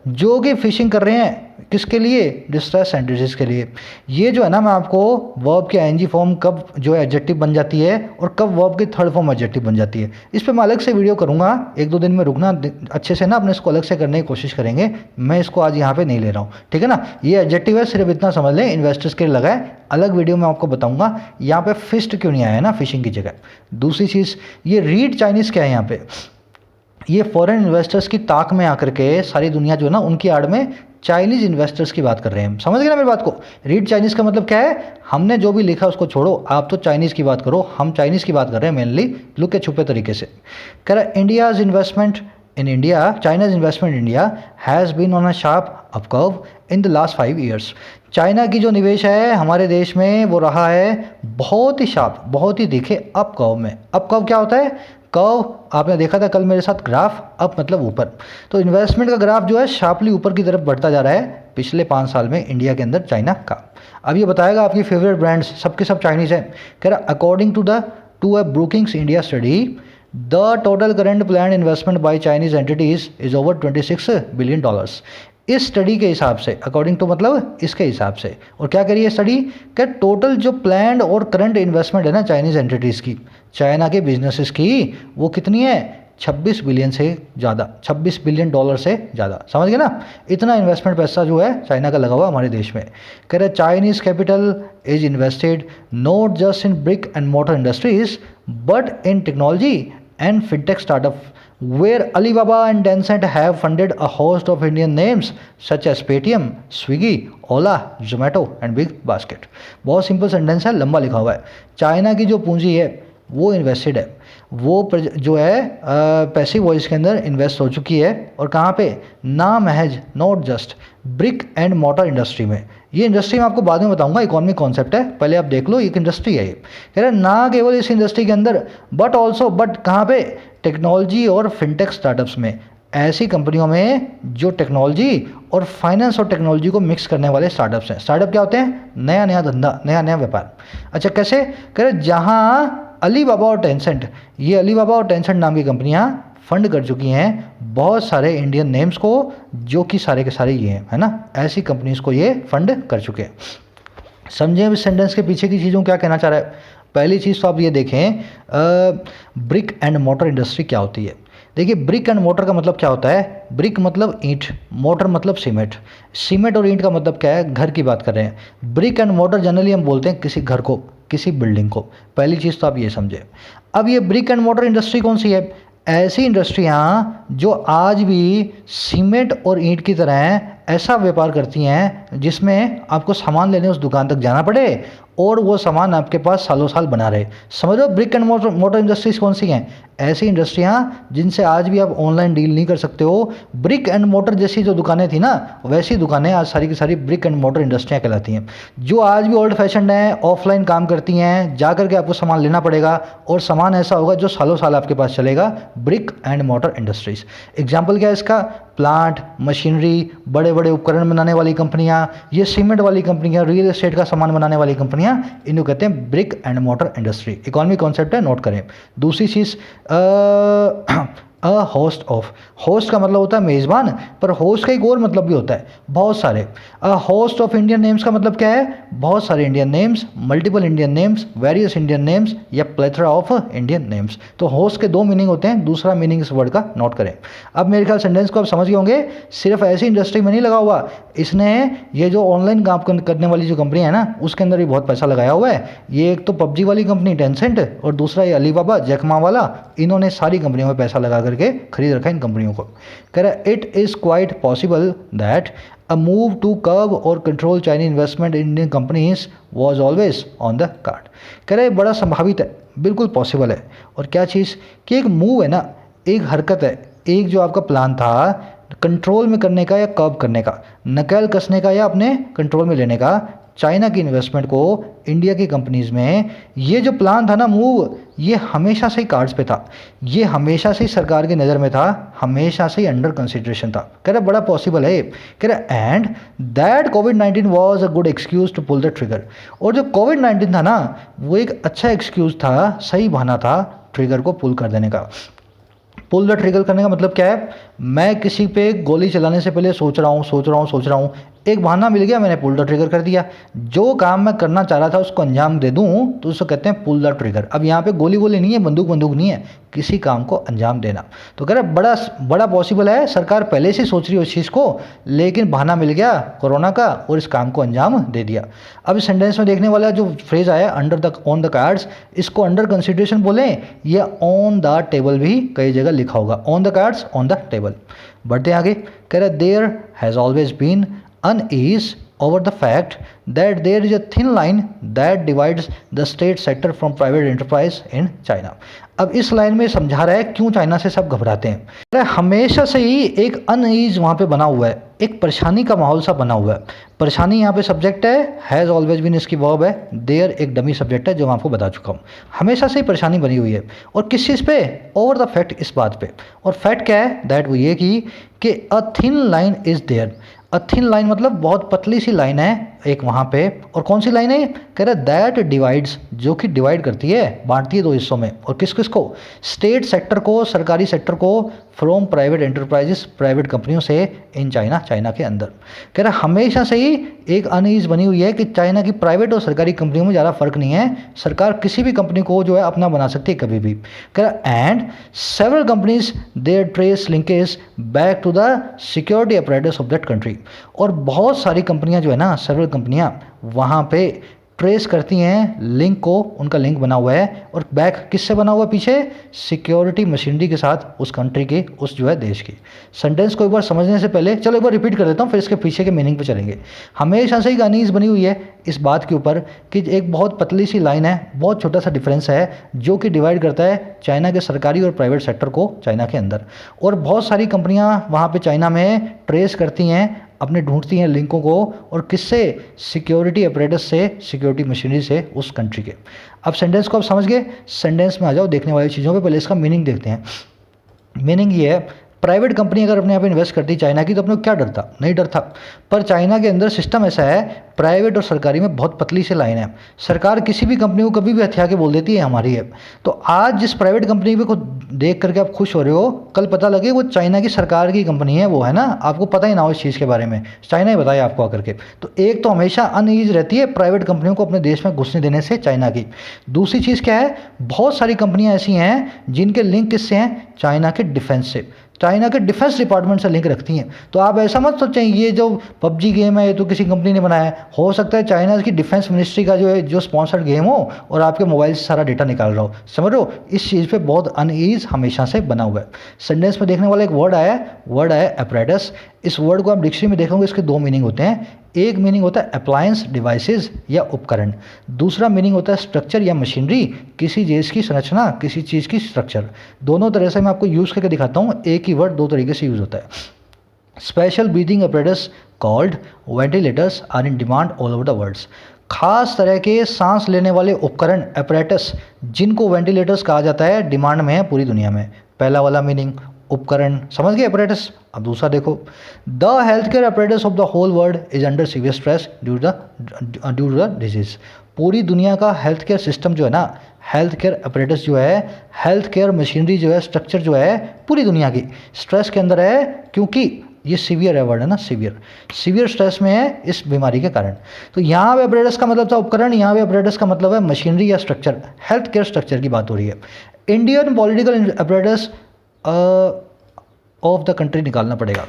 [SPEAKER 1] जो कि फिशिंग कर रहे हैं किसके लिए, डिस्ट्रेस एंटिटीज़ के लिए। ये जो है ना, मैं आपको वर्ब की आईएनजी फॉर्म कब जो है एडजेक्टिव बन जाती है और कब वर्ब की थर्ड फॉर्म एडजेक्टिव बन जाती है, इस पर मैं अलग से वीडियो करूंगा, 1-2 दिन में रुकना अच्छे से ना, अपने इसको अलग से करने की कोशिश करेंगे। मैं इसको आज यहाँ पे नहीं ले रहा हूँ, ठीक है ना। ये एडजेक्टिव है, सिर्फ इतना समझ लें, इन्वेस्टर्स के लिए लगा है। अलग वीडियो में आपको बताऊंगा यहाँ पे फिस्ट क्यों नहीं आया ना, फिशिंग की जगह। दूसरी चीज़, ये रीड चाइनीज़ क्या है यहाँ पे, ये फॉरेन इन्वेस्टर्स की ताक में आकर के सारी दुनिया जो है ना उनकी आड़ में चाइनीज़ इन्वेस्टर्स की बात कर रहे हैं। समझ गए ना मेरी बात को। रीड चाइनीज़ का मतलब क्या है, हमने जो भी लिखा उसको छोड़ो, आप तो चाइनीज़ की बात करो, हम चाइनीज़ की बात कर रहे हैं मेनली लुके छुपे तरीके से। कह रहा है India's investment in India, China's investment in India has been on a sharp upcurve in the last 5 years. China की जो निवेश है हमारे देश में वो रहा है बहुत ही शार्प, बहुत ही दिखे अप कर्व में। अप कर्व क्या होता है, कर्व आपने देखा था कल मेरे साथ, ग्राफ, अप मतलब ऊपर। तो इन्वेस्टमेंट का ग्राफ जो है शार्पली ऊपर की तरफ बढ़ता जा रहा है पिछले 5 साल में इंडिया के अंदर चाइना का। अब ये बताएगा आपकी फेवरेट ब्रांड्स सबके सब चाइनीज़ हैं। कह रहा according to a Brookings India study the total current plan investment by Chinese entities is over $26 billion. इस स्टडी के हिसाब से, अकॉर्डिंग टू मतलब इसके हिसाब से, और क्या करिए स्टडी कि टोटल जो प्लान्ड और करंट इन्वेस्टमेंट है ना चाइनीज एंटिटीज़ की, चाइना के बिजनेसेस की, वो कितनी है, 26 बिलियन से ज़्यादा, $26 बिलियन से ज़्यादा। समझ गए ना, इतना इन्वेस्टमेंट पैसा जो है चाइना का लगा हुआ हमारे देश में। कह रहे Chinese capital is invested not just in brick and motor industries but in technology and fintech startup where Alibaba and Tencent have funded a host of Indian names such as Paytm, Swiggy, Ola, Zomato and Big Basket। बहुत सिंपल सेंटेंस है, लंबा लिखा हुआ है। चाइना की जो पूंजी है वो इन्वेस्टेड है, वो जो है पैसिव वॉइस के अंदर इन्वेस्ट हो चुकी है। और कहाँ पे, ना महज, not just brick and motor industry में। ये इंडस्ट्री मैं आपको बाद में बताऊंगा, इकोनॉमिक कॉन्सेप्ट है, पहले आप देख लो, एक इंडस्ट्री है ये। कह रहे ना केवल इस इंडस्ट्री के अंदर बट ऑल्सो, बट कहाँ पे, टेक्नोलॉजी और फिनटेक स्टार्टअप्स में, ऐसी कंपनियों में जो टेक्नोलॉजी और फाइनेंस और टेक्नोलॉजी को मिक्स करने वाले स्टार्टअप्स हैं। स्टार्टअप क्या होते हैं, नया नया धंधा, नया नया व्यापार। अच्छा कैसे, कह रहे जहाँ अलीबाबा और टेंसेंट, ये अलीबाबा और टेंसेंट नाम की कंपनियां फंड कर चुकी हैं बहुत सारे इंडियन नेम्स को, जो कि सारे के सारे ये हैं, है ना, ऐसी कंपनीज को ये फंड कर चुके हैं। समझें इस सेंटेंस के पीछे की चीज़ों क्या कहना चाह रहा है। पहली चीज़ तो आप ये देखें, ब्रिक एंड मोटर इंडस्ट्री क्या होती है। देखिए ब्रिक एंड मोटर का मतलब क्या होता है, ब्रिक मतलब ईंट, मोटर मतलब सीमेंट। सीमेंट और ईंट का मतलब क्या है, घर की बात कर रहे हैं। ब्रिक एंड मोटर जनरली हम बोलते हैं किसी घर को, किसी बिल्डिंग को। पहली चीज़ तो आप ये समझे। अब ये ब्रिक एंड मोटर इंडस्ट्री कौन सी है, ऐसी इंडस्ट्रियाँ जो आज भी सीमेंट और ईंट की तरह ऐसा व्यापार करती हैं जिसमें आपको सामान लेने उस दुकान तक जाना पड़े और वो सामान आपके पास सालों साल बना रहे। समझ लो ब्रिक एंड मोटर इंडस्ट्रीज कौन सी हैं, ऐसी इंडस्ट्रियाँ जिनसे आज भी आप ऑनलाइन डील नहीं कर सकते हो। ब्रिक एंड मोटर जैसी जो दुकानें थी ना, वैसी दुकानें आज सारी की सारी ब्रिक एंड मोटर इंडस्ट्रियाँ कहलाती हैं, जो आज भी ओल्ड फैशन हैं, ऑफलाइन काम करती हैं, जा करके आपको सामान लेना पड़ेगा और सामान ऐसा होगा जो सालों साल आपके पास चलेगा। Brick and motor industries example क्या है इसका, प्लांट, मशीनरी, बड़े बड़े उपकरण बनाने वाली कंपनियां, ये सीमेंट वाली कंपनियां, रियल एस्टेट का सामान बनाने वाली कंपनियां, इनको कहते हैं brick and motor industry. Economic concept है, नोट करें। दूसरी चीज़ होस्ट ऑफ, होस्ट का मतलब होता है मेज़बान, पर होस्ट का एक और मतलब भी होता है बहुत सारे। होस्ट ऑफ इंडियन नेम्स का मतलब क्या है, बहुत सारे Indian names, multiple Indian names, various Indian names या प्लेथरा ऑफ इंडियन नेम्स। तो होस्ट के 2 मीनिंग होते हैं, दूसरा मीनिंग इस वर्ड का नोट करें। अब मेरे ख्याल सेंटेंस को आप समझ गए होंगे, सिर्फ ऐसी इंडस्ट्री में नहीं लगा हुआ, इसने ये जो ऑनलाइन काम करने वाली जो कंपनी है ना उसके अंदर भी बहुत पैसा लगाया हुआ है। ये एक तो पबजी वाली कंपनी टेंसेंट और दूसरा ये अलीबाबा जैकमा वाला, इन्होंने सारी कंपनियों में पैसा लगा करके खरीद रखा इन कंपनियों को। कह रहा है it is quite possible that a move to curb और control Chinese investment in Indian companies was always on the card. कह रहे बड़ा संभावित है, बिल्कुल पॉसिबल है। और क्या चीज़ कि एक मूव है ना, एक हरकत है, एक जो आपका प्लान था कंट्रोल में करने का या कर्व करने का, नकेल कसने का या अपने कंट्रोल में लेने का, चाइना की इन्वेस्टमेंट को इंडिया की कंपनीज़ में, ये जो प्लान था ना मूव, ये हमेशा से ही कार्ड्स पे था, ये हमेशा से ही सरकार की नज़र में था, हमेशा से ही अंडर कंसिडरेशन था। कह रहा बड़ा पॉसिबल है, कह रहा एंड दैट कोविड-19 was a good excuse to pull the trigger. और जो कोविड-19 था ना, वो एक अच्छा एक्सक्यूज़ था, सही बहाना था ट्रिगर को पुल कर देने का। पुल द ट्रिगर करने का मतलब क्या है, मैं किसी पे गोली चलाने से पहले सोच रहा हूँ, एक बहाना मिल गया, मैंने पुल द ट्रिगर कर दिया। जो काम मैं करना चाह रहा था उसको अंजाम दे दूं तो उसको कहते हैं पुल द ट्रिगर। अब यहाँ पे गोली वोली नहीं है, बंदूक नहीं है, किसी काम को अंजाम देना। तो कह रहा बड़ा पॉसिबल है, सरकार पहले से सोच रही है उस चीज़ को, लेकिन बहाना मिल गया कोरोना का और इस काम को अंजाम दे दिया। अब इस सेंटेंस में देखने वाला जो फ्रेज आया under the on the cards, इसको अंडर कंसिडरेशन बोलें या ऑन द टेबल भी कई जगह लिखा होगा, on the cards on the table. बढ़ते आगे, कह रहा there has always been unease over the fact that there is a thin line that divides the state sector from private enterprise in China। अब इस लाइन में समझा रहा है क्यों चाइना से सब घबराते हैं। हमेशा से ही एक अनईज वहाँ पे बना हुआ है, एक परेशानी का माहौल सा बना हुआ है। परेशानी यहाँ पे सब्जेक्ट है, हैज़ ऑलवेज बीन इसकी वर्ब है, देयर एक डमी सब्जेक्ट है जो मैं आपको बता चुका हूँ। हमेशा से ही परेशानी बनी हुई है, और किस चीज़ पे, ओवर द फैक्ट, इस बात पे। और फैक्ट क्या है, दैट वो ये कि a thin line is there. A thin line मतलब बहुत पतली सी लाइन है एक वहाँ पे, और कौन सी लाइन है, कह रहा है दैट डिवाइड्स, जो कि डिवाइड करती है, बांटती है दो हिस्सों में। और किस किस को, स्टेट सेक्टर को, सरकारी सेक्टर को, फ्रॉम प्राइवेट एंटरप्राइजेस, प्राइवेट कंपनियों से, इन चाइना, चाइना के अंदर। कह रहा हमेशा से ही एक अनईज बनी हुई है कि चाइना की प्राइवेट और सरकारी कंपनियों में ज़्यादा फर्क नहीं है, सरकार किसी भी कंपनी को जो है अपना बना सकती है कभी भी। कह रहा and several companies there trace linkage back to the security apparatus of that country. और बहुत सारी कंपनियां जो है ना, सेवरल कंपनियां वहाँ पे ट्रेस करती हैं लिंक को, उनका लिंक बना हुआ है, और बैक किससे बना हुआ है पीछे, सिक्योरिटी मशीनरी के साथ, उस कंट्री के, उस जो है देश की। सेंटेंस को एक बार समझने से पहले चलो एक बार रिपीट कर देता हूँ, फिर इसके पीछे के मीनिंग पे चलेंगे। हमेशा से ही अनीज बनी हुई है इस बात के ऊपर कि एक बहुत पतली सी लाइन है, बहुत छोटा सा डिफरेंस है जो कि डिवाइड करता है चाइना के सरकारी और प्राइवेट सेक्टर को चाइना के अंदर। और बहुत सारी कंपनियाँ वहाँ पर चाइना में ट्रेस करती हैं, अपने ढूंढती हैं लिंकों को, और किससे, सिक्योरिटी अपरेटस से, सिक्योरिटी मशीनरी से, उस कंट्री के। अब सेंटेंस को आप समझ गए, सेंटेंस में आ जाओ देखने वाली चीज़ों पे, पहले इसका मीनिंग देखते हैं। मीनिंग ये है, प्राइवेट कंपनी अगर अपने यहाँ पे इन्वेस्ट करती चाइना की तो अपने को क्या डर था, नहीं डर था। पर चाइना के अंदर सिस्टम ऐसा है, प्राइवेट और सरकारी में बहुत पतली सी लाइन है, सरकार किसी भी कंपनी को कभी भी हथिया के बोल देती है हमारी है। तो आज जिस प्राइवेट कंपनी को देख करके आप खुश हो रहे हो, कल पता लगे वो चाइना की सरकार की कंपनी है, वो है ना, आपको पता ही ना हो इस चीज़ के बारे में, चाइना ही बताया आपको आकर के। तो एक तो हमेशा अनईज रहती है प्राइवेट कंपनियों को अपने देश में घुसने देने से चाइना की। दूसरी चीज़ क्या है, बहुत सारी कंपनियां ऐसी हैं जिनके लिंक किससे हैं, चाइना के डिफेंस से, चाइना के डिफेंस डिपार्टमेंट से लिंक रखती हैं। तो आप ऐसा मत सोचें ये जो पबजी गेम है ये तो किसी कंपनी ने बनाया है, हो सकता है चाइना की डिफेंस मिनिस्ट्री का जो है जो स्पॉन्सर्ड गेम हो और आपके मोबाइल से सारा डेटा निकाल रहा हो, समझ रहे हो। इस चीज़ पे बहुत अनईज हमेशा से बना हुआ है। सेंटेंस में देखने वाला एक वर्ड आया एपरेटस। इस वर्ड को आप डिक्शनरी में देखोगे, इसके दो मीनिंग होते हैं। एक मीनिंग होता है अप्लायंस, डिवाइसेस या उपकरण। दूसरा मीनिंग होता है स्ट्रक्चर या मशीनरी, किसी चीज़ की संरचना, किसी चीज़ की स्ट्रक्चर। दोनों तरह से मैं आपको यूज़ करके दिखाता हूँ, एक ही वर्ड दो तरीके से यूज़ होता है। Special breathing apparatus called ventilators are in demand all over the world. खास तरह के सांस लेने वाले उपकरण apparatus, जिनको वेंटिलेटर्स कहा जाता है, डिमांड में है पूरी दुनिया में। पहला वाला मीनिंग उपकरण समझ गए, apparatus। अब दूसरा देखो, the health care apparatus of the whole world is under severe stress due to the disease. पूरी दुनिया का हेल्थ केयर सिस्टम जो है ना, हेल्थ केयर apparatus जो है, हेल्थ केयर मशीनरी जो है, स्ट्रक्चर जो है, पूरी दुनिया की स्ट्रेस के अंदर है, क्योंकि ये सीवियर है वर्ड है ना, सीवियर स्ट्रेस में है इस बीमारी के कारण। तो यहाँ पे apparatus का मतलब था उपकरण, यहाँ पे apparatus का मतलब है मशीनरी या स्ट्रक्चर, हेल्थ केयर स्ट्रक्चर की बात हो रही है। Indian political apparatus of the country निकालना पड़ेगा।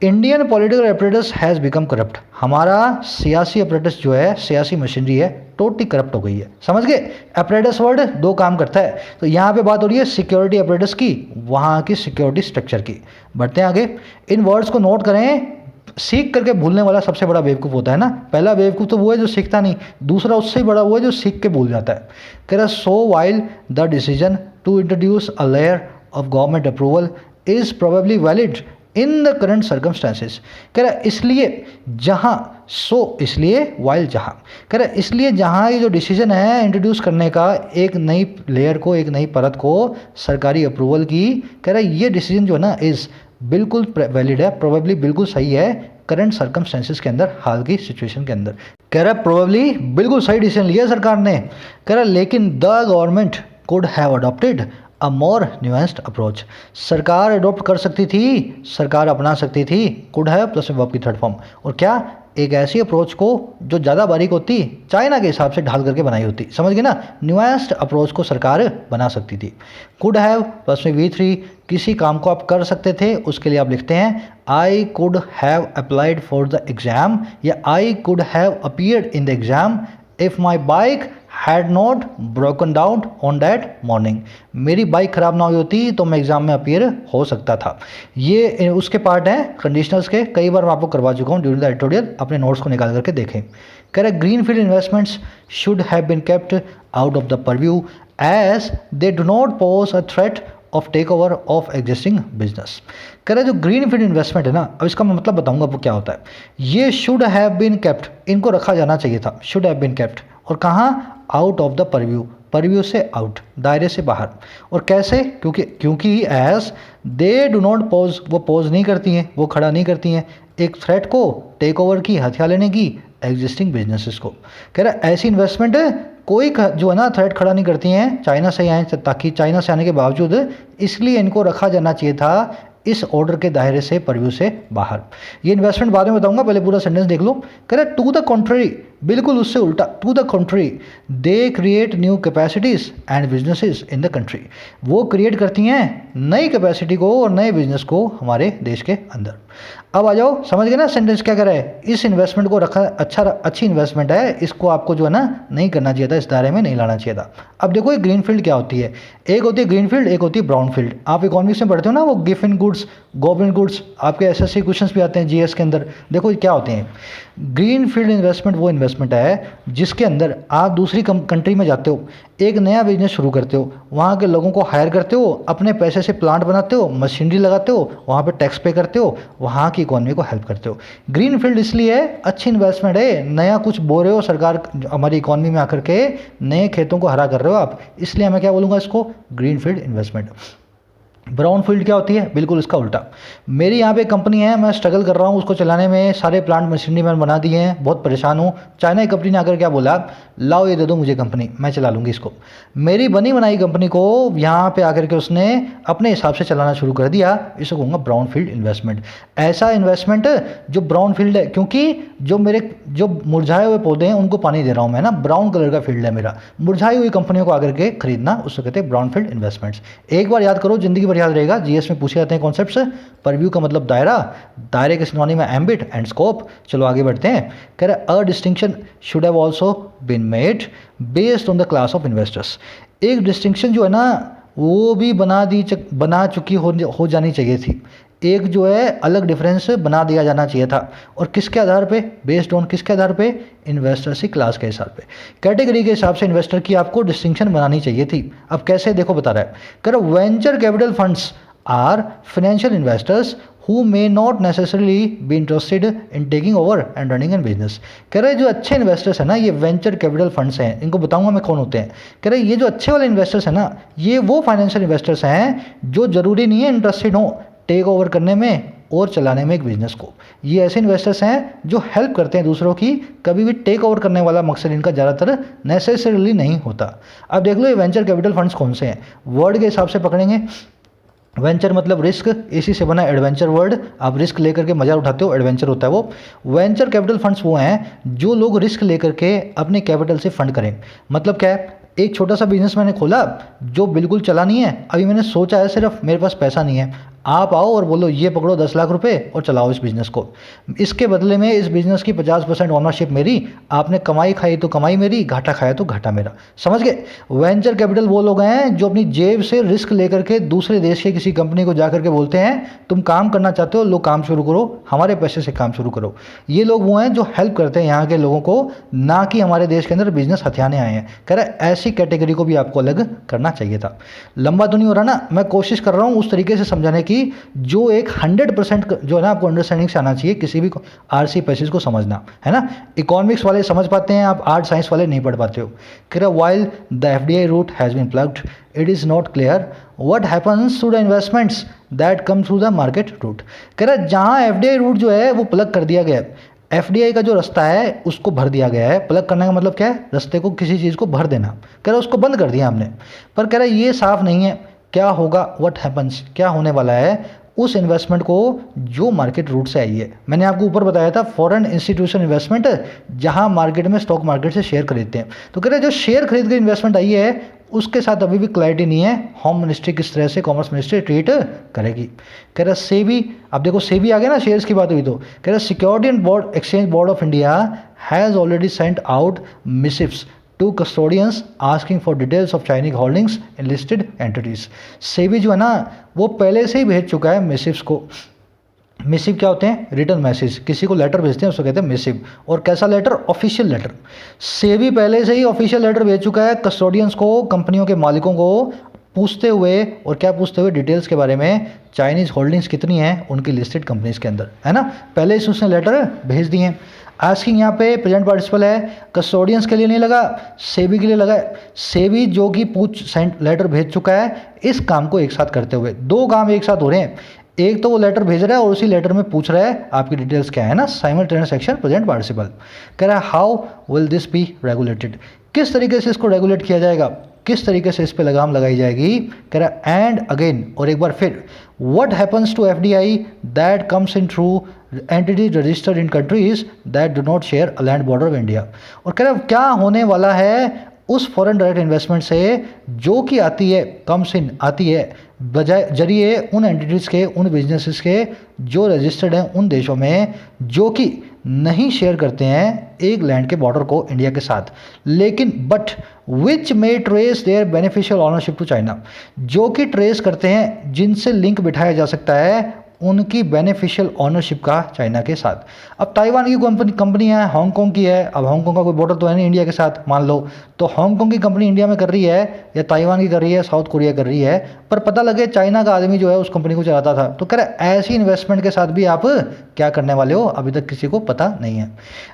[SPEAKER 1] Indian political apparatus has become corrupt. हमारा सियासी apparatus जो है, सियासी मशीनरी है, टोटली करप्ट हो गई है। समझ गए, apparatus वर्ड दो काम करता है। तो यहाँ पे बात हो रही है सिक्योरिटी apparatus की, वहाँ की सिक्योरिटी स्ट्रक्चर की। बढ़ते हैं आगे, इन वर्ड्स को नोट करें, सीख करके भूलने वाला सबसे बड़ा बेवकूफ़ होता है ना। पहला बेवकूफ़ तो वो है जो सीखता नहीं, दूसरा उससे ही बड़ा वो है जो सीख के भूल जाता है। कह रहा so while the decision to introduce a layer of government approval is probably valid in the current circumstances. कह रहा इसलिए जहाँ इसलिए वाइल जहाँ, कह रहा इसलिए जहाँ ये जो डिसीजन है इंट्रोड्यूस करने का एक नई लेयर को, एक नई परत को सरकारी अप्रूवल की, कह रहा ये डिसीजन जो है ना इज़ बिल्कुल वैलिड है, प्रोबेबली बिल्कुल सही है करंट सर्कमस्टेंसेस के अंदर, हाल की सिचुएशन के अंदर। कह रहा प्रोबेबली बिल्कुल सही डिसीजन लिया सरकार ने। कह रहा लेकिन the government could have adopted a more nuanced approach. सरकार अडॉप्ट कर सकती थी, सरकार अपना सकती थी, कुड हैव प्लस वर्ब की थर्ड फॉर्म, और क्या एक ऐसी अप्रोच को जो ज़्यादा बारीक होती, चाइना के हिसाब से ढाल करके बनाई होती, समझ गए ना। न्यूएंस्ड अप्रोच को सरकार बना सकती थी। कुड हैव प्लस में V3, किसी काम को आप कर सकते थे, उसके लिए आप लिखते हैं I could have applied for the exam, या I could have appeared in the exam if my bike had not broken down on that morning. मेरी बाइक ख़राब ना हुई होती तो मैं एग्ज़ाम में अपीयर हो सकता था। ये उसके पार्ट हैं कंडीशनल्स के, कई बार मैं आपको करवा चुका हूँ ड्यूरिंग द एडिटोरियल, अपने नोट्स को निकाल करके देखें। कह रहे green field investments should have been kept out of the purview as they do not pose a threat of take over of existing business. कह रहे जो ग्रीन फील्ड इन्वेस्टमेंट है ना, अब इसका मैं मतलब बताऊंगा आपको क्या होता है। ये शुड हैव बीन केप्ट, इनको रखा जाना चाहिए था, शुड हैव बीन केप्ट, और कहाँ, out of the purview, purview से आउट, दायरे से बाहर। और कैसे, क्योंकि as they do not pose, वो पोज नहीं करती हैं, वो खड़ा नहीं करती हैं एक थ्रेट को, टेक ओवर की, हथिया लेने की एग्जिस्टिंग बिजनेसेस को। कह रहा ऐसी इन्वेस्टमेंट कोई जो है ना थ्रेट खड़ा नहीं करती हैं चाइना से आए, ताकि चाइना से आने के बावजूद, इसलिए इनको रखा जाना चाहिए था इस ऑर्डर के दायरे से, परव्यू से बाहर। ये इन्वेस्टमेंट बाद में बताऊंगा, पहले पूरा सेंटेंस देख लो। कह रहा टू द कॉन्ट्री, बिल्कुल उससे उल्टा, to the country they create new capacities and businesses in the country. वो क्रिएट करती हैं नई कैपेसिटी को और नए बिजनेस को हमारे देश के अंदर। अब आ जाओ, समझ गए ना सेंटेंस क्या कर रहा है। इस इन्वेस्टमेंट को रखा अच्छी इन्वेस्टमेंट है, इसको आपको जो है ना नहीं करना चाहिए था, इस दायरे में नहीं लाना चाहिए था। अब देखो ये ग्रीन फील्ड क्या होती है, एक होती है ग्रीन फील्ड, एक होती है ब्राउन फील्ड। आप इकोनॉमिक्स में पढ़ते हो ना, वो गिवन गुड्स, गवर्नमेंट गुड्स, आपके एसएससी क्वेश्चंस भी आते हैं जीएस के अंदर। देखो क्या होते हैं, ग्रीन फील्ड इन्वेस्टमेंट वो इन्वेस्टमेंट है जिसके अंदर आप दूसरी कंट्री में जाते हो, एक नया बिजनेस शुरू करते हो, वहाँ के लोगों को हायर करते हो, अपने पैसे से प्लांट बनाते हो, मशीनरी लगाते हो, वहाँ पे टैक्स पे करते हो, वहाँ की इकोनॉमी को हेल्प करते हो। ग्रीन फील्ड इसलिए है, अच्छी इन्वेस्टमेंट है, नया कुछ बो रहे हो, सरकार हमारी इकोनॉमी में आकर के नए खेतों को हरा कर रहे हो आप, इसलिए मैं क्या बोलूँगा इसको, green field investment. Brown field क्या होती है, बिल्कुल इसका उल्टा। मेरी यहाँ पे कंपनी है, मैं स्ट्रगल कर रहा हूँ उसको चलाने में, सारे प्लांट मशीनरी मैंने बना दिए हैं, बहुत परेशान हूँ। चाइना की कंपनी ने आकर क्या बोला, लाओ ये दे दो मुझे कंपनी, मैं चला लूँगी इसको। मेरी बनी बनाई कंपनी को यहाँ पे आकर के उसने अपने हिसाब से चलाना शुरू कर दिया, इसको कहूँगा ब्राउन फील्ड इन्वेस्टमेंट। ऐसा इन्वेस्टमेंट जो ब्राउन फील्ड है, क्योंकि जो मुरझाए हुए पौधे हैं उनको पानी दे रहा हूँ मैं ना, ब्राउन कलर का फील्ड है मेरा। मुरझाई हुई कंपनियों को आकर के खरीदना, उसको कहते हैं ब्राउन फील्ड इन्वेस्टमेंट्स। एक बार याद करो, जिंदगी भर याद रहेगा, जीएस में पूछे जाते हैं कॉन्सेप्ट्स। परव्यू का मतलब दायरा, दायरे के सिनोनिम में एम्बिट एंड स्कोप। चलो आगे बढ़ते हैं। कह रहे a distinction should have also been made based on the class of investors. एक डिस्टिंक्शन जो है ना वो भी बना चुकी हो जानी चाहिए थी, एक जो है अलग डिफरेंस बना दिया जाना चाहिए था। और किसके आधार पे, बेस्ड ऑन किसके आधार पे, इन्वेस्टर की क्लास के हिसाब पे, कैटेगरी के हिसाब से इन्वेस्टर की आपको डिस्टिंक्शन बनानी चाहिए थी। अब कैसे, देखो बता रहा है। कह रहा venture capital funds are financial investors who may not necessarily be interested in taking over and running a business। कह रहे जो अच्छे इन्वेस्टर्स हैं ना, ये वेंचर कैपिटल फंड्स हैं, इनको बताऊंगा मैं कौन होते हैं। कह रहे ये जो अच्छे वाले इन्वेस्टर्स हैं ना, ये वो फाइनेंशियल इन्वेस्टर्स हैं जो जरूरी नहीं है इंटरेस्टेड हो टेक ओवर करने में और चलाने में एक बिजनेस को। ये ऐसे इन्वेस्टर्स हैं जो हेल्प करते हैं दूसरों की, कभी भी टेक ओवर करने वाला मकसद इनका ज़्यादातर नेसेसरीली नहीं होता। अब देख लो ये वेंचर कैपिटल फंड्स कौन से हैं, वर्ड के हिसाब से पकड़ेंगे। वेंचर मतलब रिस्क, इसी से बना एडवेंचर वर्ड, आप रिस्क लेकर के मजा उठाते हो, एडवेंचर होता है वो। वेंचर कैपिटल फंड्स वो हैं जो लोग रिस्क लेकर के अपने कैपिटल से फंड करें। मतलब क्या है, एक छोटा सा बिजनेस मैंने खोला जो बिल्कुल चला नहीं है, अभी मैंने सोचा है सिर्फ, मेरे पास पैसा नहीं है, आप आओ और बोलो ये पकड़ो 10 लाख रुपए और चलाओ इस बिज़नेस को, इसके बदले में इस बिज़नेस की 50% ओनरशिप मेरी, आपने कमाई खाई तो कमाई मेरी, घाटा खाया तो घाटा मेरा। समझ गए? वेंचर कैपिटल वो लोग हैं जो अपनी जेब से रिस्क लेकर के दूसरे देश के किसी कंपनी को जाकर के बोलते हैं तुम काम करना चाहते हो, लो काम शुरू करो, हमारे पैसे से काम शुरू करो। ये लोग वो हैं जो हेल्प करते हैं यहाँ के लोगों को, ना कि हमारे देश के अंदर बिजनेस हथियाने आए हैं। कह रहा है ऐसी कैटेगरी को भी आपको अलग करना चाहिए था। लंबा तो नहीं हो रहा ना, मैं कोशिश कर रहा हूँ उस तरीके से समझाने की जो एक 100% जो है ना आपको अंडरस्टैंडिंग से आना चाहिए, किसी भी आरसी पैसेज को समझना है ना। इकोनॉमिक्स वाले समझ पाते हैं, आप आर्ट साइंस वाले नहीं पढ़ पाते हो। कह रहा while the FDI route has been plugged it is not clear what happens to the investments that come through the market route. कह रहा जहाँ एफडीआई रूट जो है वो प्लग कर दिया गया है, एफडीआई का जो रास्ता है उसको भर दिया गया है। प्लग करने का मतलब क्या है? रास्ते को किसी चीज़ को भर देना। कह रहा उसको बंद कर दिया हमने, पर कह रहा ये साफ नहीं है क्या होगा, व्हाट हैपन्स, क्या होने वाला है उस इन्वेस्टमेंट को जो मार्केट रूट से आई है। मैंने आपको ऊपर बताया था फॉरेन इंस्टीट्यूशन इन्वेस्टमेंट, जहां मार्केट में स्टॉक मार्केट से शेयर खरीदते हैं। तो कह रहे जो शेयर खरीद के इन्वेस्टमेंट आई है उसके साथ अभी भी क्लैरिटी नहीं है होम मिनिस्ट्री किस तरह से कॉमर्स मिनिस्ट्री ट्रीट करेगी। कह रहा सेबी, अब देखो सेबी आ गया ना, शेयर्स की बात हुई तो कह रहा security and board exchange board of India has already sent out missives to custodians asking for details of Chinese holdings in listed entities. SEBI जो है ना वो पहले से ही भेज चुका है मिसिव्स को। मिसिव क्या होते हैं? रिटर्न मैसेज, किसी को लेटर भेजते हैं उसको कहते हैं मिसिव। और कैसा लेटर? Official letter. सेबी पहले से ही ऑफिशियल लेटर भेज चुका है कस्टोडियंस को, कंपनियों के मालिकों को, पूछते हुए, और क्या पूछते हुए? डिटेल्स के बारे में, चाइनीज़ होल्डिंग्स कितनी हैं उनकी लिस्टेड कंपनीज के अंदर, है ना। पहले से उसने लेटर भेज दिए हैं। आस्किंग यहाँ पे प्रेजेंट पार्टिसिपल है, कस्टोडियंस के लिए नहीं लगा, सेबी के लिए लगा है। सेबी जो कि लेटर भेज चुका है, इस काम को एक साथ करते हुए, दो काम एक साथ हो रहे हैं। एक तो वो लेटर भेज रहा है और उसी लेटर में पूछ रहा है आपकी डिटेल्स क्या है ना, साइमल्टेनियस एक्शन प्रेजेंट पार्टिसिपल। कह रहा है how will this be regulated, किस तरीके से इसको रेगुलेट किया जाएगा, किस तरीके से इस पे लगाम लगाई जाएगी। कह रहा एंड अगेन, और एक बार फिर, what happens to FDI that comes in through entities registered in countries that do not share a land border of India. और कह रहा क्या होने वाला है उस फॉरेन डायरेक्ट इन्वेस्टमेंट से जो कि आती है, कम्स इन आती है बजाय जरिए उन एंटिटीज़ के, उन बिजनेसेस के जो रजिस्टर्ड हैं उन देशों में, जो कि नहीं शेयर करते हैं एक लैंड के बॉर्डर को इंडिया के साथ, लेकिन but which may trace their beneficial ownership to China, जो कि ट्रेस करते हैं, जिनसे लिंक बिठाया जा सकता है उनकी बेनिफिशियल ऑनरशिप का चाइना के साथ। अब ताइवान की कंपनी है, हांगकांग की है, अब हांगकांग का कोई बॉर्डर तो है नहीं इंडिया के साथ मान लो, तो हांगकांग की कंपनी इंडिया में कर रही है या ताइवान की कर रही है, साउथ कोरिया कर रही है, पर पता लगे चाइना का आदमी जो है उस कंपनी को चलाता था, तो कह रहा है ऐसी इन्वेस्टमेंट के साथ भी आप क्या करने वाले हो, अभी तक किसी को पता नहीं है।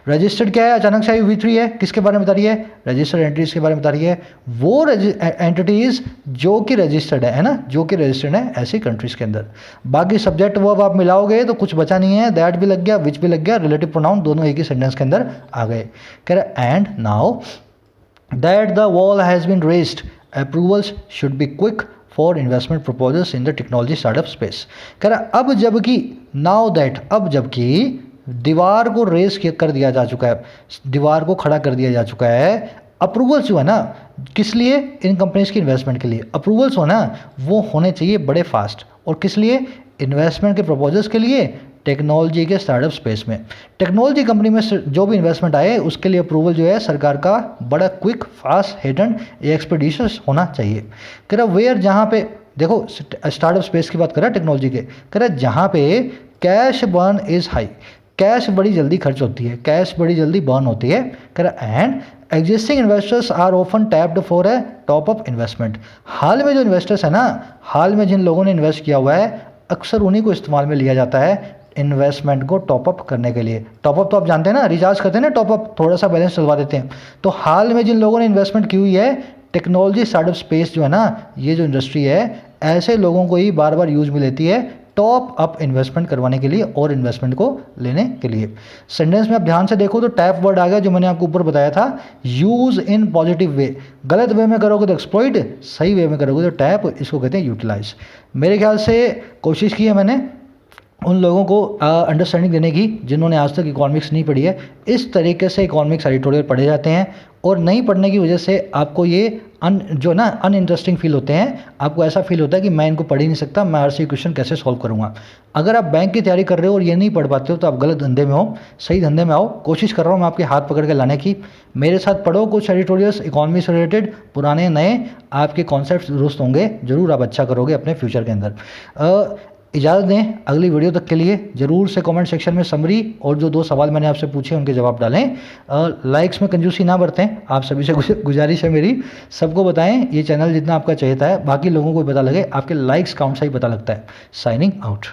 [SPEAKER 1] रजिस्टर्ड क्या है? अचानक से V3 है, किसके बारे में बता रही है? रजिस्टर्ड एंटिटीज़ के बारे में बता रही है। वो एंटिटीज़ जो कि रजिस्टर्ड है ना, जो कि रजिस्टर्ड है ऐसी कंट्रीज़ के अंदर। बाकी सब्जेक्ट वर्ब आप मिलाओगे तो कुछ बचा नहीं है, दैट भी लग गया, विच भी लग गया, रिलेटिव प्रोनाउन दोनों एक ही सेंटेंस के अंदर आ गए। कह रहा and now that the wall has been raised, approvals should be quick for investment proposals in the technology startup space. कह रहा अब जबकि, नाउ दैट, अब जबकि दीवार को रेस कर दिया जा चुका है, दीवार को खड़ा कर दिया जा चुका है, अप्रूवल्स जो है ना, किस लिए? इन कंपनीज की इन्वेस्टमेंट के लिए। अप्रूवल्स हो ना वो होने चाहिए बड़े फास्ट, और किस लिए? इन्वेस्टमेंट के प्रपोजल्स के लिए, टेक्नोलॉजी के स्टार्टअप स्पेस में। टेक्नोलॉजी कंपनी में जो भी इन्वेस्टमेंट आए उसके लिए अप्रूवल जो है सरकार का बड़ा क्विक, फास्ट, हेडेंड, एक्सपीडिशियस होना चाहिए। कह रहा वेयर, जहाँ पे देखो स्टार्टअप स्पेस की बात कर रहा है टेक्नोलॉजी के, कह रहा जहाँ पे cash burn is high, cash बड़ी जल्दी खर्च होती है, कैश बड़ी जल्दी बर्न होती है। कह रहा and existing investors are often tapped for a top up investment, हाल में जो इन्वेस्टर्स है ना, हाल में जिन लोगों ने इन्वेस्ट किया हुआ है, अक्सर उन्हीं को इस्तेमाल में लिया जाता है इन्वेस्टमेंट को टॉपअप करने के लिए। टॉपअप तो आप जानते हैं ना, रिचार्ज करते हैं ना, टॉपअप थोड़ा सा बैलेंस चलवा देते हैं। तो हाल में जिन लोगों ने इन्वेस्टमेंट की हुई है, टेक्नोलॉजी स्टार्टअप स्पेस जो है ना, ये जो इंडस्ट्री है, ऐसे लोगों को ही बार बार यूज में लेती है टॉप अप इन्वेस्टमेंट करवाने के लिए और इन्वेस्टमेंट को लेने के लिए। सेंटेंस में आप ध्यान से देखो तो टैप वर्ड आ गया, जो मैंने आपको ऊपर बताया था, यूज इन पॉजिटिव वे। गलत वे में करोगे तो एक्सप्लॉइट, सही वे में करोगे तो टैप, इसको कहते हैं यूटिलाइज। मेरे ख्याल से कोशिश की है मैंने उन लोगों को अंडरस्टैंडिंग देने की जिन्होंने आज तक इकोनॉमिक्स नहीं पढ़ी है। इस तरीके से इकोनॉमिक्स एडिटोरियल पढ़े जाते हैं, और नहीं पढ़ने की वजह से आपको ये जो ना अनइंटरेस्टिंग फील होते हैं, आपको ऐसा फील होता है कि मैं इनको पढ़ ही नहीं सकता, मैं आरसी क्वेश्चन कैसे सॉल्व करूँगा। अगर आप बैंक की तैयारी कर रहे हो और ये नहीं पढ़ पाते हो तो आप गलत धंधे में हो, सही धंधे में आओ। कोशिश कर रहा हूँ मैं आपके हाथ पकड़ के लाने की। मेरे साथ पढ़ो कुछ एडिटोरियल्स इकोनॉमी से रिलेटेड, पुराने नए आपके कॉन्सेप्ट्स दुरुस्त होंगे, ज़रूर आप अच्छा करोगे अपने फ्यूचर के अंदर। इजाज़त दें, अगली वीडियो तक के लिए ज़रूर से कमेंट सेक्शन में समरी और जो 2 सवाल मैंने आपसे पूछे उनके जवाब डालें। लाइक्स में कंजूसी ना बरतें, आप सभी से गुजारिश है मेरी। सबको बताएं ये चैनल जितना आपका चहेता है, बाकी लोगों को भी पता लगे, आपके लाइक्स काउंट से ही पता लगता है। Signing out.